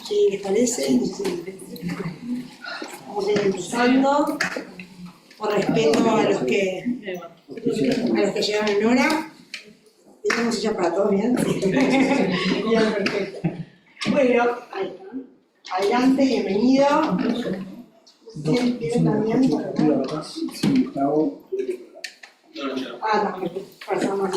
¿Qué les parece? Vamos a ir empezando. Por respeto a los que llegaron en hora. Tenemos ya para todos, ¿bien? Bien, perfecto. Bueno, ahí está. Adelante, bienvenido. ¿Quién quiere también? Pasamos.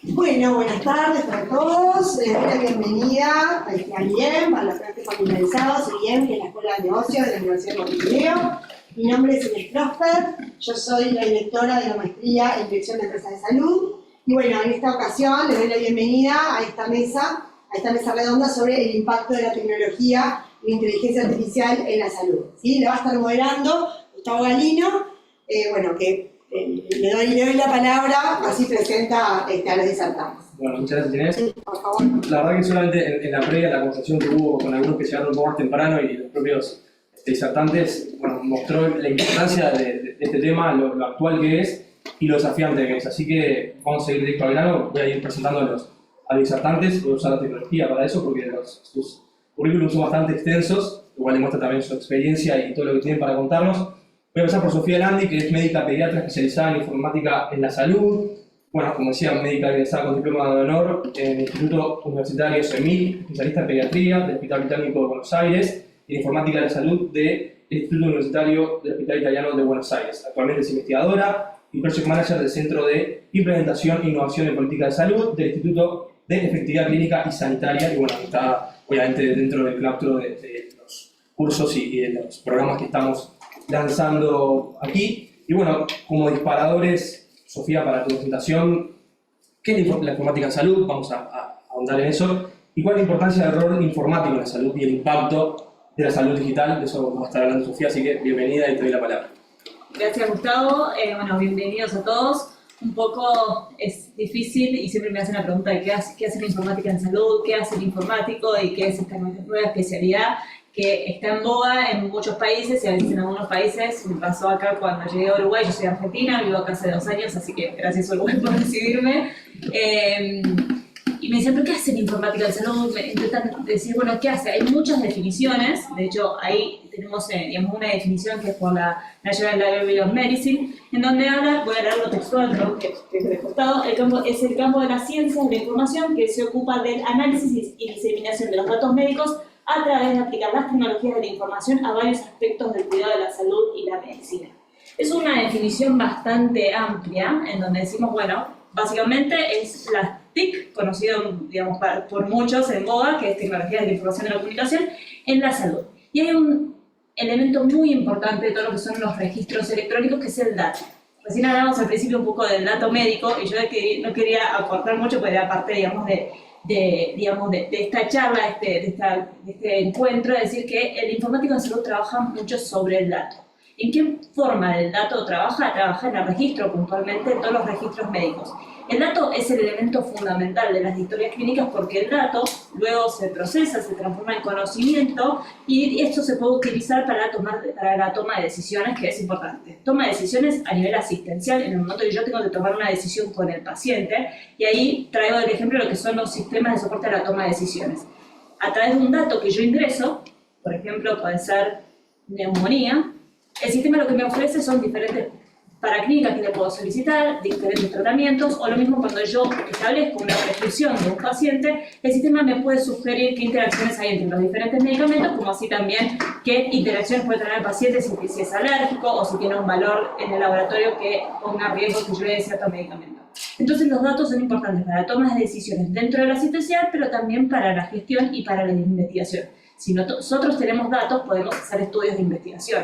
Bueno, buenas tardes para todos. Les doy la bienvenida a IEM, a la práctica familiarizados, IEM, que es la Escuela de Negocios de la Universidad de Montevideo. Mi nombre es Inés Prosper, yo soy la directora de la maestría en Dirección de Empresas de Salud. Y bueno, en esta ocasión les doy la bienvenida a esta mesa redonda sobre el impacto de la tecnología y la inteligencia artificial en la salud. ¿Sí? La va a estar moderando Gustavo Galino, le doy la palabra, así presenta a los disertantes. Bueno, muchas gracias, Inés. Sí, por favor. La verdad que solamente en la previa, la conversación que hubo con algunos que llegaron un poco más temprano y los propios disertantes, bueno, mostró la importancia de este tema, lo actual que es y lo desafiante que es. Así que vamos a seguir directo al grano. Voy a ir presentando a los disertantes. Voy a usar la tecnología para eso porque sus currículums son bastante extensos, lo cual demuestra también su experiencia y todo lo que tienen para contarnos. Voy a empezar por Sofía Landi, que es médica pediatra especializada en informática en la salud. Bueno, como decía, médica egresada con diploma de honor en el Instituto Universitario CEMIL, especialista en pediatría del Hospital Británico de Buenos Aires y en informática de la salud del Instituto Universitario del Hospital Italiano de Buenos Aires. Actualmente es investigadora y project manager del Centro de Implementación e Innovación en Política de Salud del Instituto de Efectividad Clínica y Sanitaria. Y bueno, está obviamente dentro del claustro de los cursos y de los programas que estamos lanzando aquí. Y bueno, como disparadores, Sofía, para tu presentación, ¿qué es la informática en salud? Vamos a ahondar en eso. ¿Y cuál es la importancia del rol informático en la salud y el impacto de la salud digital? De eso va a estar hablando Sofía, así que bienvenida y te doy la palabra. Gracias, Gustavo. Bienvenidos a todos. Un poco es difícil y siempre me hacen la pregunta de qué hace la informática en salud, qué hace el informático y qué es esta nueva especialidad que está en boga en muchos países y a veces en algunos países. Me pasó acá cuando llegué a Uruguay. Yo soy argentina, vivo acá hace 2 años, así que gracias a Uruguay por recibirme. Y me dicen, ¿pero qué hace la informática en salud? Me intentan decir, bueno, ¿qué hace? Hay muchas definiciones. De hecho, ahí tenemos una definición que es por la National Library of Medicine, en donde habla, voy a leerlo textual, que es de costado, es el campo de las ciencias de la información que se ocupa del análisis y diseminación de los datos médicos a través de aplicar las tecnologías de la información a varios aspectos del cuidado de la salud y la medicina. Es una definición bastante amplia, en donde decimos, bueno, básicamente es la TIC, conocido, digamos, por muchos en boga, que es tecnología de la información y la comunicación, en la salud. Y hay un elemento muy importante de todo lo que son los registros electrónicos, que es el dato. Recién hablamos al principio un poco del dato médico, y yo no quería aportar mucho, porque era parte, digamos, de esta charla, de este encuentro, es decir, que el informático en salud trabaja mucho sobre el dato. ¿En qué forma el dato trabaja? Trabaja en el registro, puntualmente en todos los registros médicos. El dato es el elemento fundamental de las historias clínicas porque el dato luego se procesa, se transforma en conocimiento y esto se puede utilizar para la toma de decisiones, que es importante. Toma de decisiones a nivel asistencial, en el momento que yo tengo que tomar una decisión con el paciente, y ahí traigo el ejemplo de lo que son los sistemas de soporte a la toma de decisiones. A través de un dato que yo ingreso, por ejemplo, puede ser neumonía, el sistema lo que me ofrece son diferentes paraclínicas que le puedo solicitar, diferentes tratamientos, o lo mismo cuando yo establezco una prescripción de un paciente, el sistema me puede sugerir qué interacciones hay entre los diferentes medicamentos, como así también qué interacciones puede tener el paciente si es alérgico o si tiene un valor en el laboratorio que ponga riesgo que yo le dé cierto medicamento. Entonces los datos son importantes para la toma de decisiones dentro de la asistencial, pero también para la gestión y para la investigación. Si nosotros tenemos datos, podemos hacer estudios de investigación.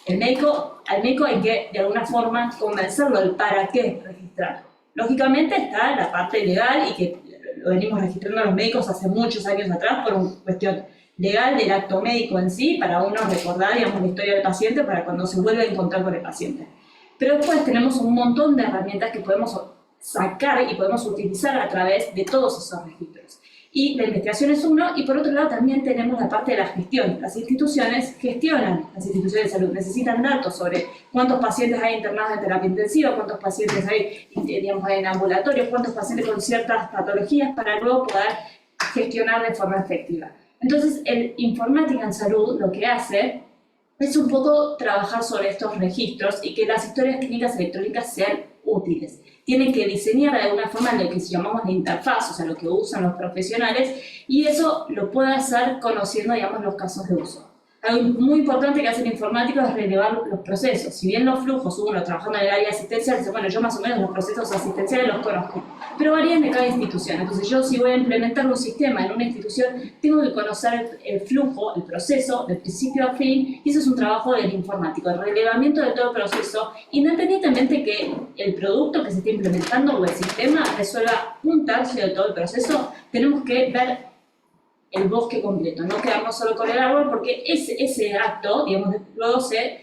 Al médico hay que, de alguna forma, convencerlo del para qué registrar. Lógicamente está la parte legal, y que lo venimos registrando a los médicos hace muchos años atrás por una cuestión legal del acto médico en sí, para uno recordar, digamos, la historia del paciente para cuando se vuelve a encontrar con el paciente. Pero después tenemos un montón de herramientas que podemos sacar y podemos utilizar a través de todos esos registros. Y la investigación es uno, y por otro lado también tenemos la parte de la gestión. Las instituciones gestionan, las instituciones de salud necesitan datos sobre cuántos pacientes hay internados en terapia intensiva, cuántos pacientes hay, digamos, en ambulatorios, cuántos pacientes con ciertas patologías, para luego poder gestionar de forma efectiva. Entonces, el informática en salud lo que hace es un poco trabajar sobre estos registros y que las historias clínicas electrónicas sean útiles. Tienen que diseñar de alguna forma lo que llamamos la interfaz, o sea, lo que usan los profesionales, y eso lo puede hacer conociendo, digamos, los casos de uso. Algo muy importante que hace el informático es relevar los procesos. Si bien los flujos, uno trabajando en el área asistencial, dice, bueno, yo más o menos los procesos asistenciales los conozco, pero varían de cada institución. Entonces yo si voy a implementar un sistema en una institución, tengo que conocer el flujo, el proceso, de principio a fin, y eso es un trabajo del informático, el relevamiento de todo el proceso, independientemente que el producto que se esté implementando o el sistema resuelva un tercio de todo el proceso, tenemos que ver el bosque completo, no quedarnos solo con el árbol, porque ese acto, digamos, luego se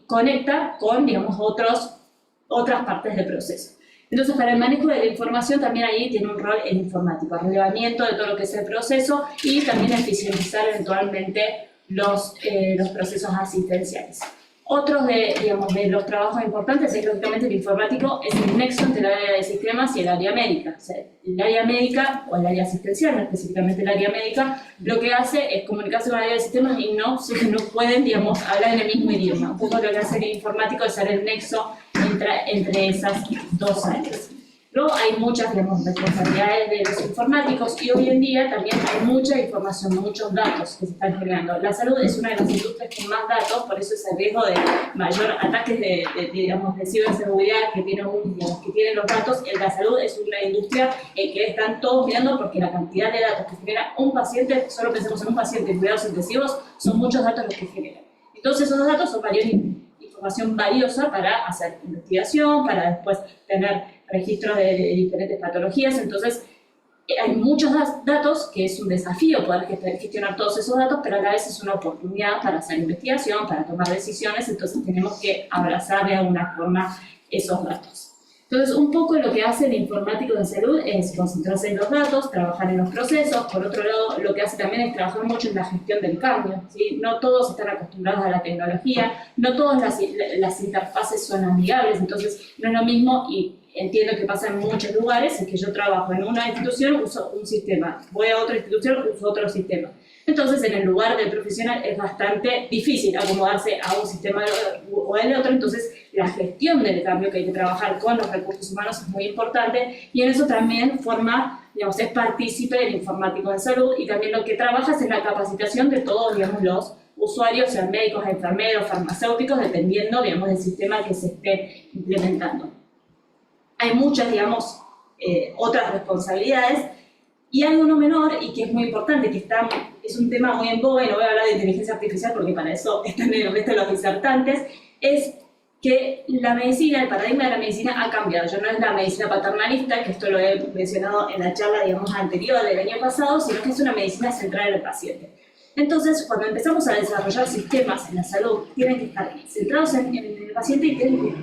conecta con, digamos, otras partes del proceso. Entonces, para el manejo de la información también ahí tiene un rol el informático, el relevamiento de todo lo que es el proceso y también eficientizar eventualmente los procesos asistenciales. Otros de los trabajos importantes es lógicamente el informático, es el nexo entre el área de sistemas y el área médica. O sea, el área médica o el área asistencial, no específicamente el área médica, lo que hace es comunicarse con el área de sistemas y no pueden, digamos, hablar en el mismo idioma. Un poco lo que hace el informático es ser el nexo entre esas dos áreas. Luego hay muchas, digamos, responsabilidades de los informáticos y hoy en día también hay mucha información, muchos datos que se están generando. La salud es una de las industrias con más datos, por eso es el riesgo de mayor ataques de ciberseguridad que tienen los datos. La salud es una industria en que están todos mirando porque la cantidad de datos que genera un paciente, solo pensemos en un paciente en cuidados intensivos, son muchos datos los que generan. Entonces esos datos son información valiosa para hacer investigación, para después tener registros de diferentes patologías. Entonces hay muchos datos que es un desafío poder gestionar todos esos datos, pero a la vez es una oportunidad para hacer investigación, para tomar decisiones, entonces tenemos que abrazar de alguna forma esos datos. Entonces, un poco lo que hace el informático de salud es concentrarse en los datos, trabajar en los procesos. Por otro lado, lo que hace también es trabajar mucho en la gestión del cambio, ¿sí? No todos están acostumbrados a la tecnología, no todas las interfaces son amigables, entonces no es lo mismo, y entiendo que pasa en muchos lugares, es que yo trabajo en una institución, uso un sistema, voy a otra institución, uso otro sistema. Entonces, en el lugar del profesional es bastante difícil acomodarse a un sistema o al otro, entonces la gestión del cambio que hay que trabajar con los recursos humanos es muy importante y en eso también es partícipe del informático en salud y también lo que trabaja es en la capacitación de todos, digamos, los usuarios, sean médicos, enfermeros, farmacéuticos, dependiendo, digamos, del sistema que se esté implementando. Hay muchas, digamos, otras responsabilidades y algo no menor y que es muy importante, que es un tema muy en boga, y no voy a hablar de inteligencia artificial porque para eso están en el resto de los disertantes, es que la medicina, el paradigma de la medicina ha cambiado. Ya no es la medicina paternalista, que esto lo he mencionado en la charla, digamos, anterior del año pasado, sino que es una medicina centrada en el paciente. Entonces, cuando empezamos a desarrollar sistemas en la salud, tienen que estar centrados en el paciente y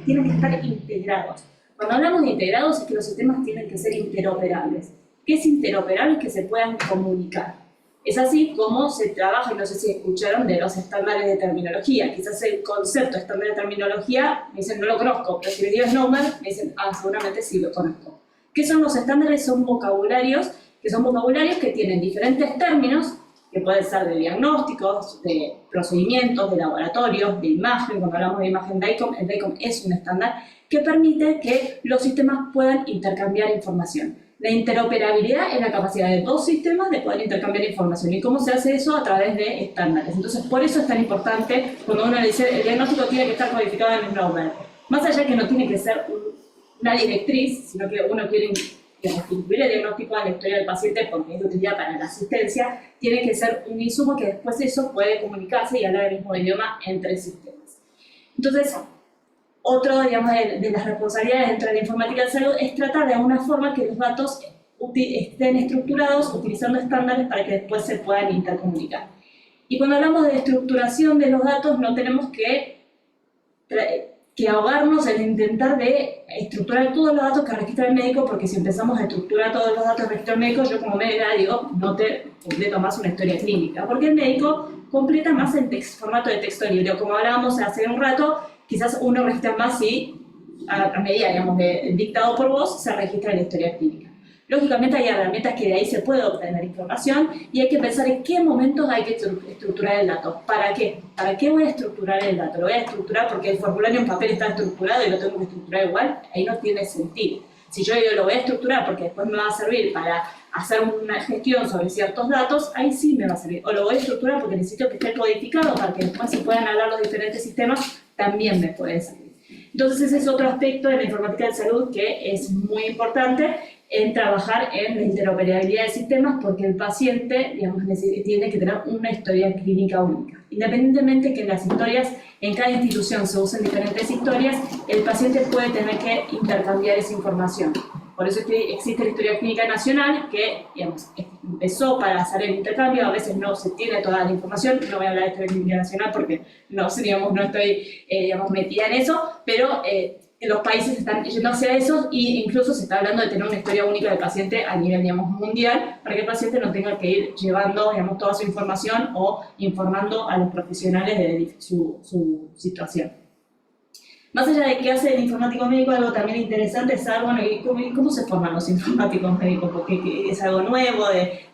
tienen que estar integrados. Cuando hablamos de integrados es que los sistemas tienen que ser interoperables. ¿Qué es interoperable? Es que se puedan comunicar. Es así como se trabaja, y no sé si escucharon de los estándares de terminología. Quizás el concepto estándar de terminología, me dicen, no lo conozco, pero si me digo Snowman, me dicen, seguramente sí lo conozco. ¿Qué son los estándares? Son vocabularios que tienen diferentes términos, que pueden ser de diagnósticos, de procedimientos, de laboratorios, de imagen. Cuando hablamos de imagen DICOM, el DICOM es un estándar que permite que los sistemas puedan intercambiar información. La interoperabilidad es la capacidad de dos sistemas de poder intercambiar información. ¿Y cómo se hace eso? A través de estándares. Entonces, por eso es tan importante cuando uno le dice el diagnóstico tiene que estar codificado en Snowman. Más allá de que no tiene que ser una directriz, sino que uno quiere incluir el diagnóstico a la historia del paciente porque es de utilidad para la asistencia, tiene que ser un insumo que después eso puede comunicarse y hablar el mismo idioma entre sistemas. Entonces, otro, digamos, de las responsabilidades dentro de la informática de salud es tratar de alguna forma que los datos estén estructurados utilizando estándares para que después se puedan intercomunicar. Y cuando hablamos de estructuración de los datos, no tenemos que ahogarnos en intentar de estructurar todos los datos que registra el médico, porque si empezamos a estructurar todos los datos que registra el médico, yo como médica digo, no te completo más una historia clínica, porque el médico completa más en formato de texto libre. Como hablábamos hace un rato, quizás uno registra más si a medida, digamos, de dictado por voz, se registra la historia clínica. Lógicamente hay herramientas que de ahí se puede obtener información y hay que pensar en qué momentos hay que estructurar el dato. ¿Para qué? ¿Para qué voy a estructurar el dato? Lo voy a estructurar porque el formulario en papel está estructurado y lo tengo que estructurar igual. Ahí no tiene sentido. Si yo lo voy a estructurar porque después me va a servir para hacer una gestión sobre ciertos datos, ahí sí me va a servir. O lo voy a estructurar porque necesito que esté codificado para que después se puedan hablar los diferentes sistemas, también me puede servir. Entonces ese es otro aspecto de la informática de salud que es muy importante en trabajar en la interoperabilidad de sistemas porque el paciente, digamos, tiene que tener una historia clínica única. Independientemente que en las historias, en cada institución se usen diferentes historias, el paciente puede tener que intercambiar esa información. Por eso existe la historia clínica nacional que, digamos, empezó para hacer el intercambio, a veces no se tiene toda la información, no voy a hablar de historia clínica nacional porque no estoy digamos, metida en eso, pero los países están yendo hacia eso e incluso se está hablando de tener una historia única del paciente a nivel, digamos, mundial, para que el paciente no tenga que ir llevando, digamos, toda su información o informando a los profesionales de su situación. Más allá de qué hace el informático médico, algo también interesante es saber, bueno, ¿cómo se forman los informáticos médicos? Porque es algo nuevo,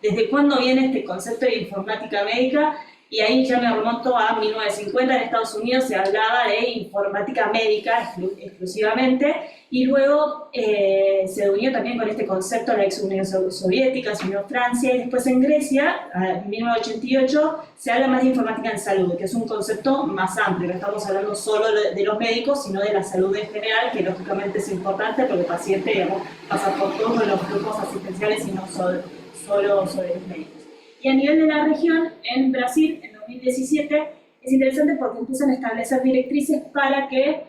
¿desde cuándo viene este concepto de informática médica? Y ahí ya me remonto a 1950, en Estados Unidos se hablaba de informática médica exclusivamente, y luego se unió también con este concepto la ex Unión Soviética, se unió Francia, y después en Grecia, en 1988, se habla más de informática en salud, que es un concepto más amplio, no estamos hablando solo de los médicos, sino de la salud en general, que lógicamente es importante porque el paciente, digamos, pasa por todos los grupos asistenciales y no solo sobre los médicos. Y a nivel de la región, en Brasil, en 2017, es interesante porque empiezan a establecer directrices para que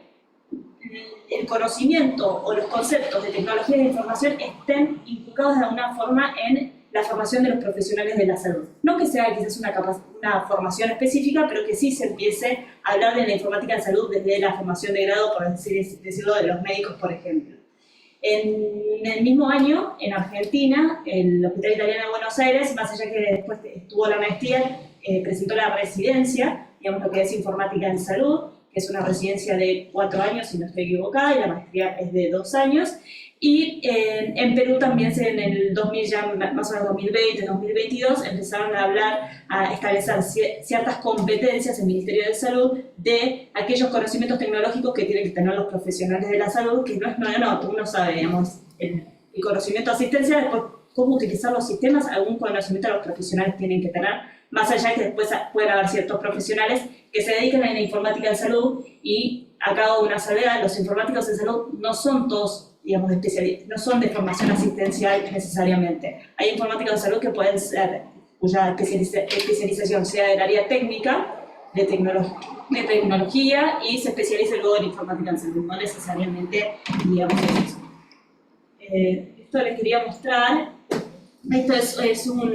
el conocimiento o los conceptos de tecnología de información estén inculcados de alguna forma en la formación de los profesionales de la salud. No que sea quizás una formación específica, pero que sí se empiece a hablar de la informática en salud desde la formación de grado, por decirlo, de los médicos, por ejemplo. En el mismo año, en Argentina, el Hospital Italiano de Buenos Aires, más allá que después estuvo la maestría, presentó la residencia, digamos lo que es informática en salud, que es una residencia de 4 años, si no estoy equivocada, y la maestría es de 2 años. Y en Perú también, en el 2000, ya más o menos 2020, 2022, empezaron a hablar, a establecer ciertas competencias en el Ministerio de Salud de aquellos conocimientos tecnológicos que tienen que tener los profesionales de la salud, que no es no, uno sabe, digamos, el conocimiento asistencial, después cómo utilizar los sistemas, algún conocimiento los profesionales tienen que tener, más allá de que después pueden haber ciertos profesionales que se dedican a la informática en salud y acá hago una salvedad, los informáticos en salud no son todos, digamos, no son de formación asistencial necesariamente. Hay informáticos de salud que pueden ser, cuya especialización sea del área técnica, de tecnología, y se especializa luego en informática en salud, no necesariamente, digamos, eso. Esto les quería mostrar. Esto es un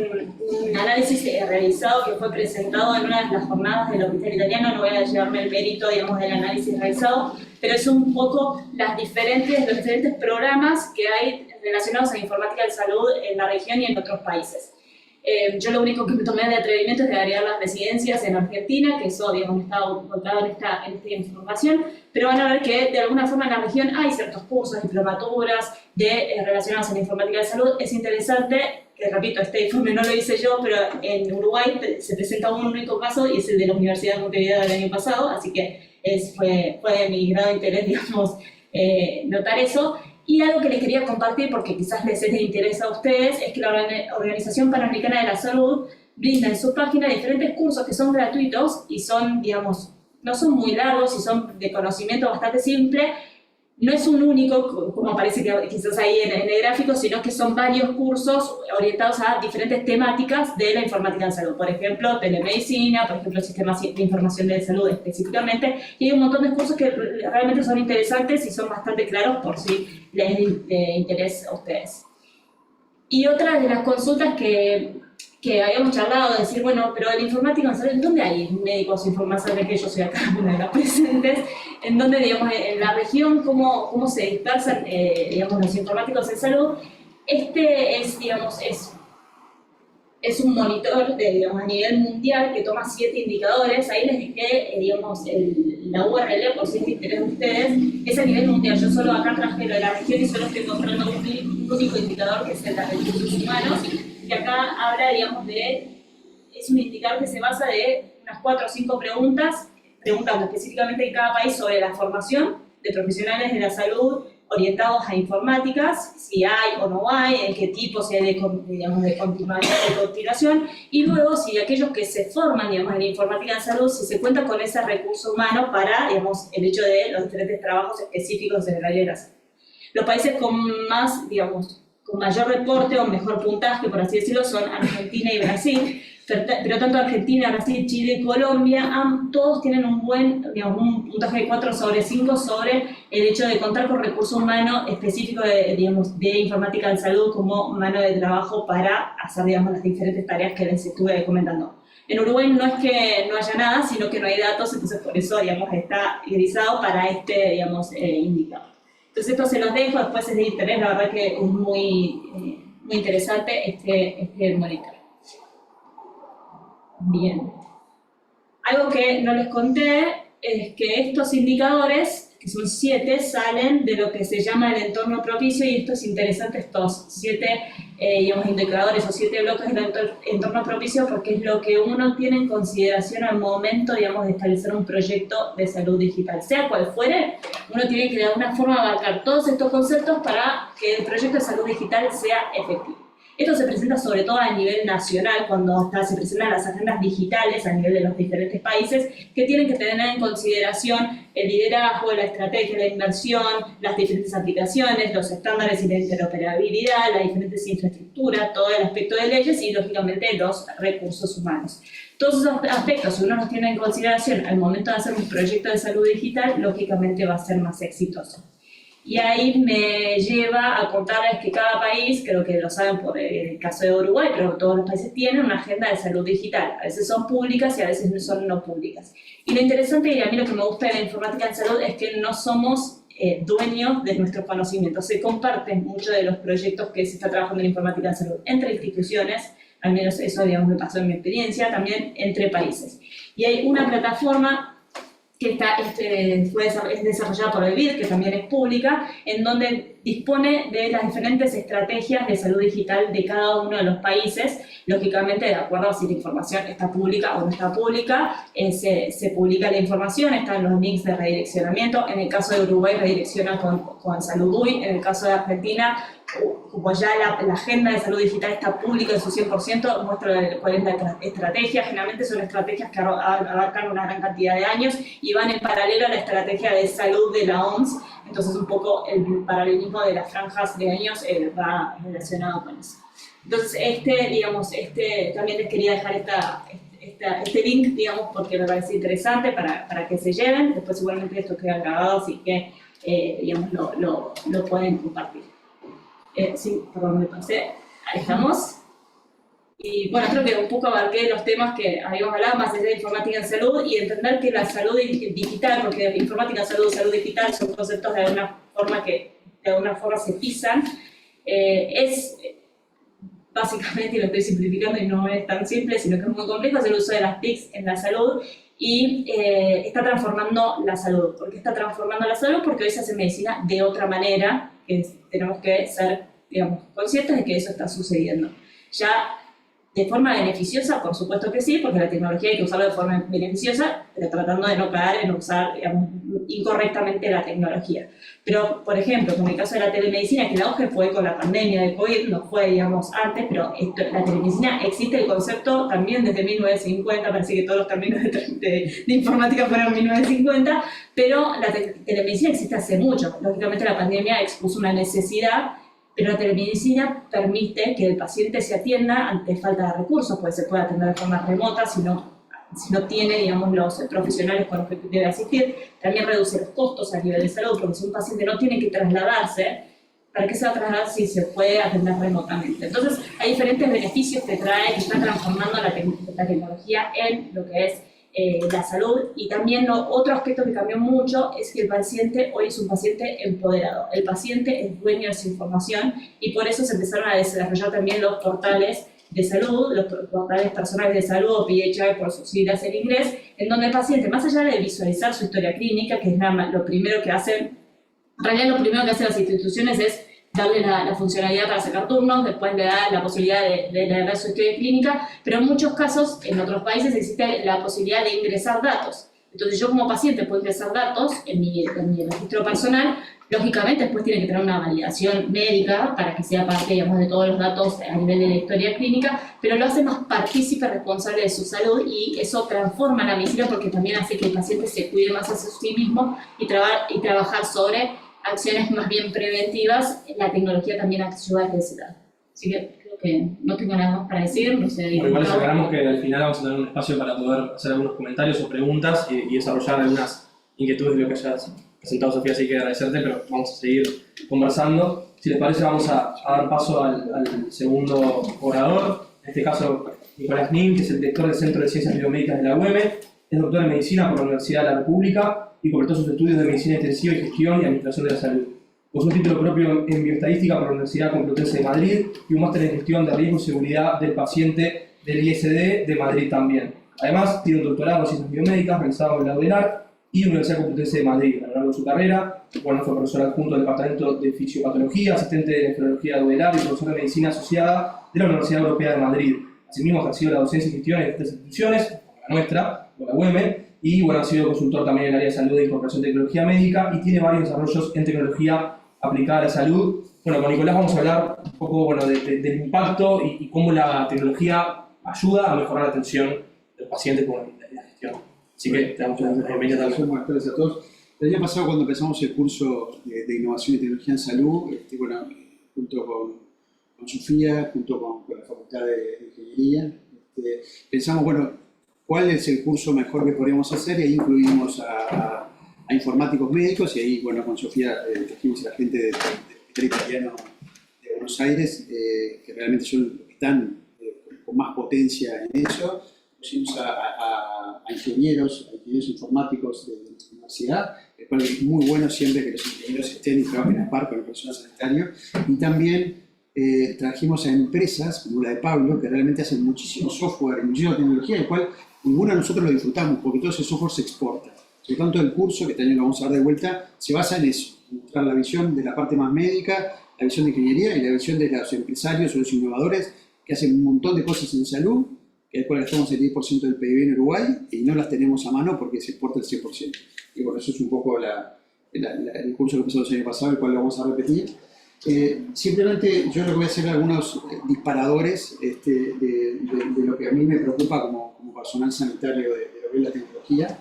análisis realizado que fue presentado en una de las jornadas del Hospital Italiano. No voy a llevarme el mérito, digamos, del análisis realizado, pero es un poco los diferentes programas que hay relacionados a la informática de salud en la región y en otros países. Yo lo único que me tomé de atrevimiento es de agregar las residencias en Argentina, que eso, digamos, está volcado en esta información, pero van a ver que de alguna forma en la región hay ciertos cursos, diplomaturas relacionados a la informática de salud. Es interesante, que repito, este informe no lo hice yo, pero en Uruguay se presenta un único caso y es el de la Universidad de Montevideo del año pasado, así que fue de mi grado de interés, digamos, notar eso. Y algo que les quería compartir, porque quizás les es de interés a ustedes, es que la Organización Panamericana de la Salud brinda en su página diferentes cursos que son gratuitos y son, digamos, no son muy largos y son de conocimiento bastante simple. No es un único, como aparece quizás ahí en el gráfico, sino que son varios cursos orientados a diferentes temáticas de la informática en salud. Por ejemplo, telemedicina, por ejemplo, sistemas de información de salud específicamente. Y hay un montón de cursos que realmente son interesantes y son bastante claros por si les interesa a ustedes. Y otra de las consultas que habíamos charlado, de decir, bueno, pero el informático en salud, ¿dónde hay médicos información de que yo soy acá una de las presentes? En donde, digamos, en la región, cómo se dispersan, digamos, los informáticos en salud. Este es, digamos, es un monitor digamos, a nivel mundial que toma 7 indicadores. Ahí les dejé digamos, la URL por si es de interés de ustedes. Es a nivel mundial. Yo solo acá traje lo de la región y solo estoy mostrando un único indicador que es el de recursos humanos. Que acá habla, digamos, es un indicador que se basa de unas 4 o 5 preguntas, preguntando específicamente en cada país sobre la formación de profesionales de la salud orientados a informáticas, si hay o no hay, en qué tipo, si hay digamos, de continuación, y luego si aquellos que se forman digamos, en informática en salud, si se cuenta con ese recurso humano para digamos, el hecho de los diferentes trabajos específicos en el área de la salud. Los países con más, digamos, con mayor reporte o mejor puntaje, por así decirlo, son Argentina y Brasil, pero tanto Argentina, Brasil, Chile y Colombia, todos tienen un buen, digamos, un puntaje de 4 sobre 5 sobre el hecho de contar con recursos humanos específicos digamos, de informática en salud como mano de trabajo para hacer digamos, las diferentes tareas que les estuve comentando. En Uruguay no es que no haya nada, sino que no hay datos, entonces por eso digamos, está grisado para este digamos, indicador. Entonces esto se los dejo, después es de interés, la verdad que es muy interesante este monitor. Bien. Algo que no les conté es que estos indicadores, que son 7, salen de lo que se llama el entorno propicio, y esto es interesante, estos 7 digamos, indicadores o 7 bloques del entorno propicio, porque es lo que uno tiene en consideración al momento digamos, de establecer un proyecto de salud digital. Sea cual fuere, uno tiene que de alguna forma abarcar todos estos conceptos para que el proyecto de salud digital sea efectivo. Esto se presenta sobre todo a nivel nacional, cuando se presentan las agendas digitales a nivel de los diferentes países, que tienen que tener en consideración el liderazgo, la estrategia, la inversión, las diferentes aplicaciones, los estándares y la interoperabilidad, las diferentes infraestructuras, todo el aspecto de leyes y, lógicamente, los recursos humanos. Todos esos aspectos, si uno los tiene en consideración al momento de hacer un proyecto de salud digital, lógicamente va a ser más exitoso. Y ahí me lleva a contarles que cada país, creo que lo saben por el caso de Uruguay, pero todos los países tienen una agenda de salud digital. A veces son públicas y a veces no son no públicas. Y lo interesante, y a mí lo que me gusta de la informática en salud, es que no somos dueños de nuestros conocimientos. Se comparten muchos de los proyectos que se está trabajando en informática en salud entre instituciones, al menos eso digamos, me pasó en mi experiencia, también entre países. Y hay una plataforma que es desarrollada por el BID, que también es pública, en donde dispone de las diferentes estrategias de salud digital de cada uno de los países, lógicamente de acuerdo a si la información está pública o no está pública, se publica la información, están los links de redireccionamiento. En el caso de Uruguay redirecciona con Salud UI, en el caso de Argentina, como ya la agenda de salud digital está pública en su 100%, muestra cuál es la estrategia. Generalmente son estrategias que abarcan una gran cantidad de años y van en paralelo a la estrategia de salud de la OMS, entonces un poco el paralelismo de las franjas de años va relacionado con eso. Entonces también les quería dejar este link, digamos, porque me parece interesante para que se lleven. Después seguramente esto queda grabado, así que digamos, lo pueden compartir. Sí, perdón, me pasé. Ahí estamos. Y bueno, creo que un poco abarqué los temas que habíamos hablado, más desde informática en salud, y entender que la salud digital, porque informática en salud, salud digital, son conceptos de alguna forma que de alguna forma se pisan, es básicamente, y lo estoy simplificando y no es tan simple, sino que es muy complejo, es el uso de las TICs en la salud, y está transformando la salud. ¿Por qué está transformando la salud? Porque hoy se hace medicina de otra manera, que tenemos que ser, digamos, conscientes de que eso está sucediendo. Ya de forma beneficiosa, por supuesto que sí, porque la tecnología hay que usarla de forma beneficiosa, pero tratando de no caer en usar, digamos, incorrectamente la tecnología. Pero, por ejemplo, con el caso de la telemedicina, que el auge fue con la pandemia de COVID, no fue, digamos, antes, pero la telemedicina existe el concepto también desde 1950, parece que todos los caminos de informática fueron 1950, pero la telemedicina existe hace mucho. Lógicamente la pandemia expuso una necesidad, pero la telemedicina permite que el paciente se atienda ante falta de recursos, porque se puede atender de forma remota si no tiene, digamos, los profesionales con los que debe asistir. También reduce los costos a nivel de salud, porque si un paciente no tiene que trasladarse, ¿para qué se va a trasladar si se puede atender remotamente? Entonces, hay diferentes beneficios que trae, que está transformando la tecnología en lo que es la salud. Y también otro aspecto que cambió mucho es que el paciente hoy es un paciente empoderado. El paciente es dueño de su información y por eso se empezaron a desarrollar también los portales de salud, los portales personales de salud o PHI por sus siglas en inglés, en donde el paciente, más allá de visualizar su historia clínica, que es lo primero que hacen, en realidad lo primero que hacen las instituciones es darle la funcionalidad para sacar turnos, después le da la posibilidad de leer su historia clínica, pero en muchos casos, en otros países, existe la posibilidad de ingresar datos. Entonces yo como paciente puedo ingresar datos en mi registro personal, lógicamente después tiene que tener una validación médica para que sea parte, digamos, de todos los datos a nivel de la historia clínica, pero lo hace más partícipe responsable de su salud y eso transforma la medicina porque también hace que el paciente se cuide más a sí mismo y trabajar sobre acciones más bien preventivas. La tecnología también ayuda a ese lado. Así que creo que no tengo nada más para decir, no sé. Bueno, igual les aclaramos que al final vamos a tener un espacio para poder hacer algunos comentarios o preguntas y desarrollar algunas inquietudes de lo que hayas presentado, Sofía, así que agradecerte, pero vamos a seguir conversando. Si les parece, vamos a dar paso al segundo orador, en este caso Nicolás Nin, que es el director del Centro de Ciencias Biomédicas de la UEM, es doctor en Medicina por la Universidad de la República y completó sus estudios de Medicina Intensiva y Gestión y Administración de la Salud. Posee un título propio en Bioestadística por la Universidad Complutense de Madrid y un máster en Gestión de Riesgo y Seguridad del Paciente del ISD de Madrid también. Además, tiene un doctorado en Ciencias Biomédicas realizado en la UDELAR y Universidad Complutense de Madrid. A lo largo de su carrera, bueno, fue profesor adjunto del Departamento de Fisiopatología, asistente de Nefrología de UDELAR y profesor de Medicina Asociada de la Universidad Europea de Madrid. Asimismo, ha ejercido la docencia y gestión en estas instituciones, como la nuestra, o la UEM, y bueno, ha sido consultor también en el área de salud e incorporación de tecnología médica y tiene varios desarrollos en tecnología aplicada a la salud. Bueno, con Nicolás vamos a hablar un poco, bueno, del impacto y cómo la tecnología ayuda a mejorar la atención del paciente con la gestión. Así que te damos la bienvenida también. Buenas tardes a todos. El año pasado, cuando empezamos el curso de Innovación y Tecnología en Salud, bueno, junto con Sofía, junto con la Facultad de Ingeniería, pensamos, bueno, cuál es el curso mejor que podríamos hacer, y ahí incluimos a informáticos médicos, y ahí, bueno, con Sofía trajimos a la gente del Hospital Italiano de Buenos Aires, que realmente son los que están con más potencia en eso. Pusimos a ingenieros informáticos de la universidad, el cual es muy bueno siempre que los ingenieros estén y trabajen a par con el personal sanitario. Y también trajimos a empresas como la de Pablo, que realmente hacen muchísimo software y muchísima tecnología, el cual ninguno de nosotros lo disfrutamos, porque todo ese software se exporta. Por lo tanto, el curso, que también lo vamos a dar de vuelta, se basa en eso, en mostrar la visión de la parte más médica, la visión de ingeniería y la visión de los empresarios o los innovadores que hacen un montón de cosas en salud, que después gastamos el 10% del PIB en Uruguay y no las tenemos a mano porque se exporta el 100%. Y bueno, eso es un poco el curso que empezamos el año pasado, el cual lo vamos a repetir. Simplemente yo le voy a hacer algunos disparadores de lo que a mí me preocupa como personal sanitario de lo que es la tecnología.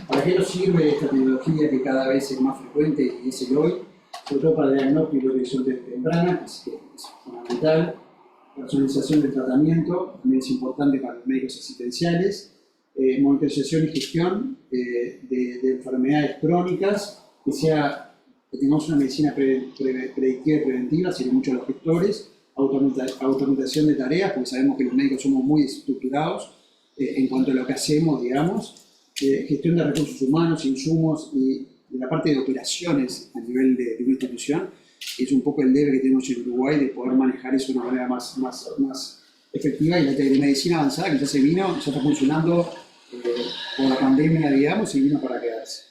¿Para qué nos sirve esta tecnología que cada vez es más frecuente y es el hoy? Sobre todo para el diagnóstico y detección temprana, que es fundamental. Personalización del tratamiento, también es importante para los médicos asistenciales. Monitorización y gestión de enfermedades crónicas, que tengamos una medicina predictiva y preventiva, sirve mucho a los gestores. Automatización de tareas, porque sabemos que los médicos somos muy estructurados en cuanto a lo que hacemos, digamos. Gestión de recursos humanos, insumos y de la parte de operaciones a nivel de una institución. Es un poco el debe que tenemos en Uruguay de poder manejar eso de una manera más efectiva, y la telemedicina avanzada que ya se vino, ya está funcionando por la pandemia, digamos, y vino para quedarse.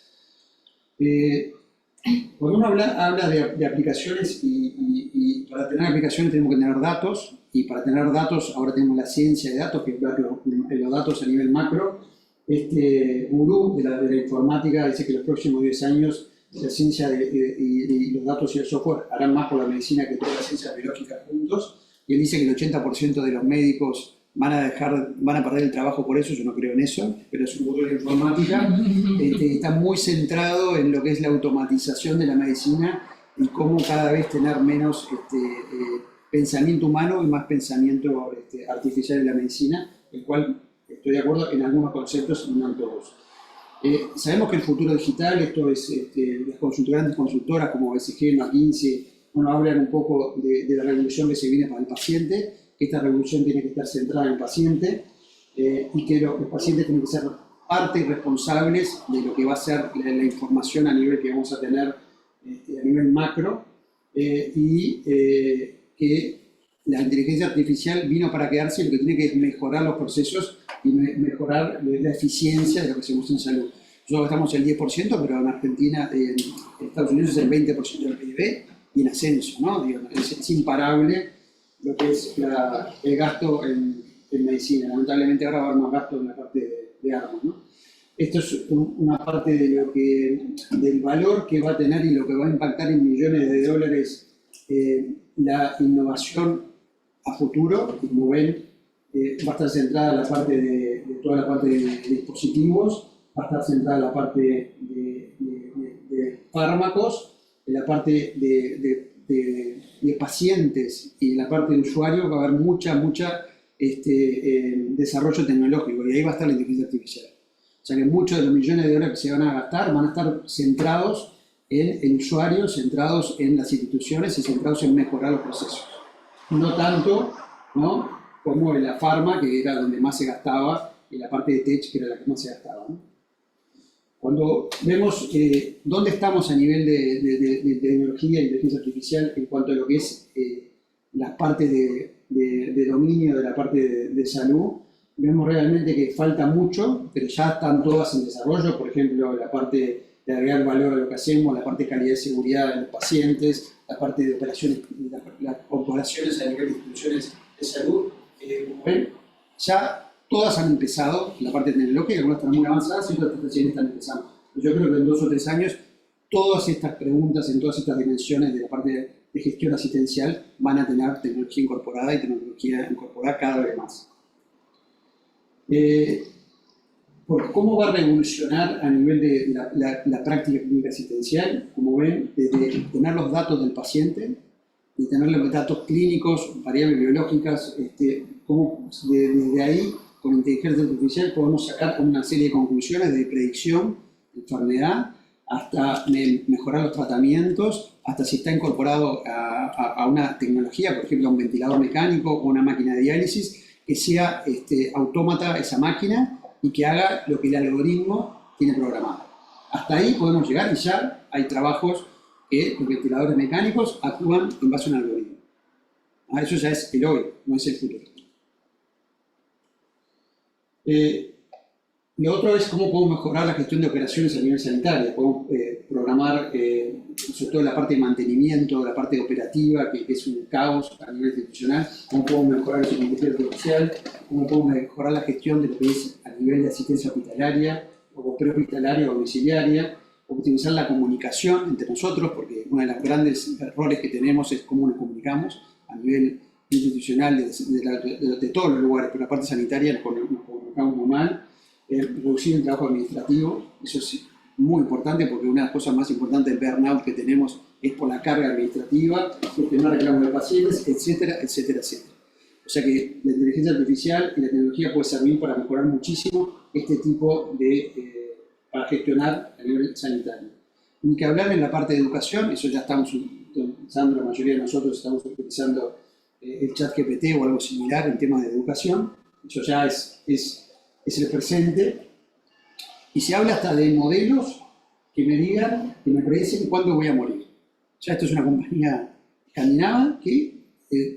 Cuando uno habla de aplicaciones y para tener aplicaciones tenemos que tener datos, y para tener datos ahora tenemos la ciencia de datos, que es los datos a nivel macro. Este gurú de la informática dice que en los próximos 10 años la ciencia y los datos y el software harán más por la medicina que todas las ciencias biológicas juntos, y él dice que el 80% de los médicos van a perder el trabajo por eso. Yo no creo en eso, pero es un gurú de la informática. Está muy centrado en lo que es la automatización de la medicina y cómo cada vez tener menos pensamiento humano y más pensamiento artificial en la medicina, el cual estoy de acuerdo en algunos conceptos y no en todos. Sabemos que el futuro digital, esto es las grandes consultoras como BCG, McKinsey, hablan un poco de la revolución que se viene para el paciente, que esta revolución tiene que estar centrada en el paciente y que los pacientes tienen que ser parte y responsables de lo que va a ser la información a nivel que vamos a tener a nivel macro, y que la inteligencia artificial vino para quedarse y lo que tiene que es mejorar los procesos y mejorar la eficiencia de lo que hacemos en salud. Nosotros estamos el 10%, pero en Argentina, en Estados Unidos es el 20% del PIB y en ascenso, ¿no? Digamos, es imparable lo que es el gasto en medicina. Lamentablemente ahora va a haber más gasto en la parte de armas, ¿no? Esto es una parte del valor que va a tener y lo que va a impactar en millones de dólares la innovación a futuro. Como ven, va a estar centrada en la parte de toda la parte de dispositivos, va a estar centrada en la parte de fármacos, en la parte de pacientes y en la parte de usuarios va a haber mucha desarrollo tecnológico y ahí va a estar la inteligencia artificial. O sea que muchos de los millones de dólares que se van a gastar van a estar centrados en el usuario, centrados en las instituciones y centrados en mejorar los procesos. No tanto, ¿no?, como en la farma, que era donde más se gastaba, y la parte de tech, que era la que más se gastaba, ¿no? Cuando vemos dónde estamos a nivel de tecnología e inteligencia artificial en cuanto a lo que es la parte de dominio de la parte de salud, vemos realmente que falta mucho, pero ya están todas en desarrollo. Por ejemplo, la parte de agregar valor a lo que hacemos, la parte de calidad y seguridad de los pacientes, la parte de operaciones, las operaciones a nivel de instituciones de salud. Como ven, ya todas han empezado, la parte tecnológica, algunas están muy avanzadas y otras recién están empezando. Yo creo que en 2 o 3 años todas estas preguntas en todas estas dimensiones de la parte de gestión asistencial van a tener tecnología incorporada y tecnología incorporada cada vez más. Porque ¿cómo va a revolucionar a nivel de la práctica clínica asistencial? Como ven, desde tener los datos del paciente, de tener los datos clínicos, variables biológicas, cómo desde ahí, con inteligencia artificial, podemos sacar una serie de conclusiones de predicción de enfermedad, hasta mejorar los tratamientos, hasta si está incorporado a una tecnología, por ejemplo, a un ventilador mecánico o una máquina de diálisis, que sea autómata esa máquina y que haga lo que el algoritmo tiene programado. Hasta ahí podemos llegar y ya hay trabajos que los ventiladores mecánicos actúan en base a un algoritmo. Eso ya es el hoy, no es el futuro. Lo otro es cómo podemos mejorar la gestión de operaciones a nivel sanitario. Podemos programar, sobre todo la parte de mantenimiento, la parte operativa, que es un caos a nivel institucional. Cómo podemos mejorar la inteligencia artificial, cómo podemos mejorar la gestión de lo que es a nivel de asistencia hospitalaria, o prehospitalaria o domiciliaria, optimizar la comunicación entre nosotros, porque uno de los grandes errores que tenemos es cómo nos comunicamos a nivel institucional de todos los lugares, pero la parte sanitaria nos comunicamos muy mal. Reducir el trabajo administrativo, eso es muy importante porque una de las cosas más importantes del burnout que tenemos es por la carga administrativa, gestionar reclamos de pacientes, etcétera, etcétera, etcétera. O sea que la inteligencia artificial y la tecnología puede servir para mejorar muchísimo este tipo para gestionar a nivel sanitario. Ni que hablar en la parte de educación, eso ya estamos utilizando, la mayoría de nosotros estamos utilizando el ChatGPT o algo similar en temas de educación, eso ya es el presente, y se habla hasta de modelos que me digan, que me predicen cuándo voy a morir. Ya esto es una compañía escandinava que,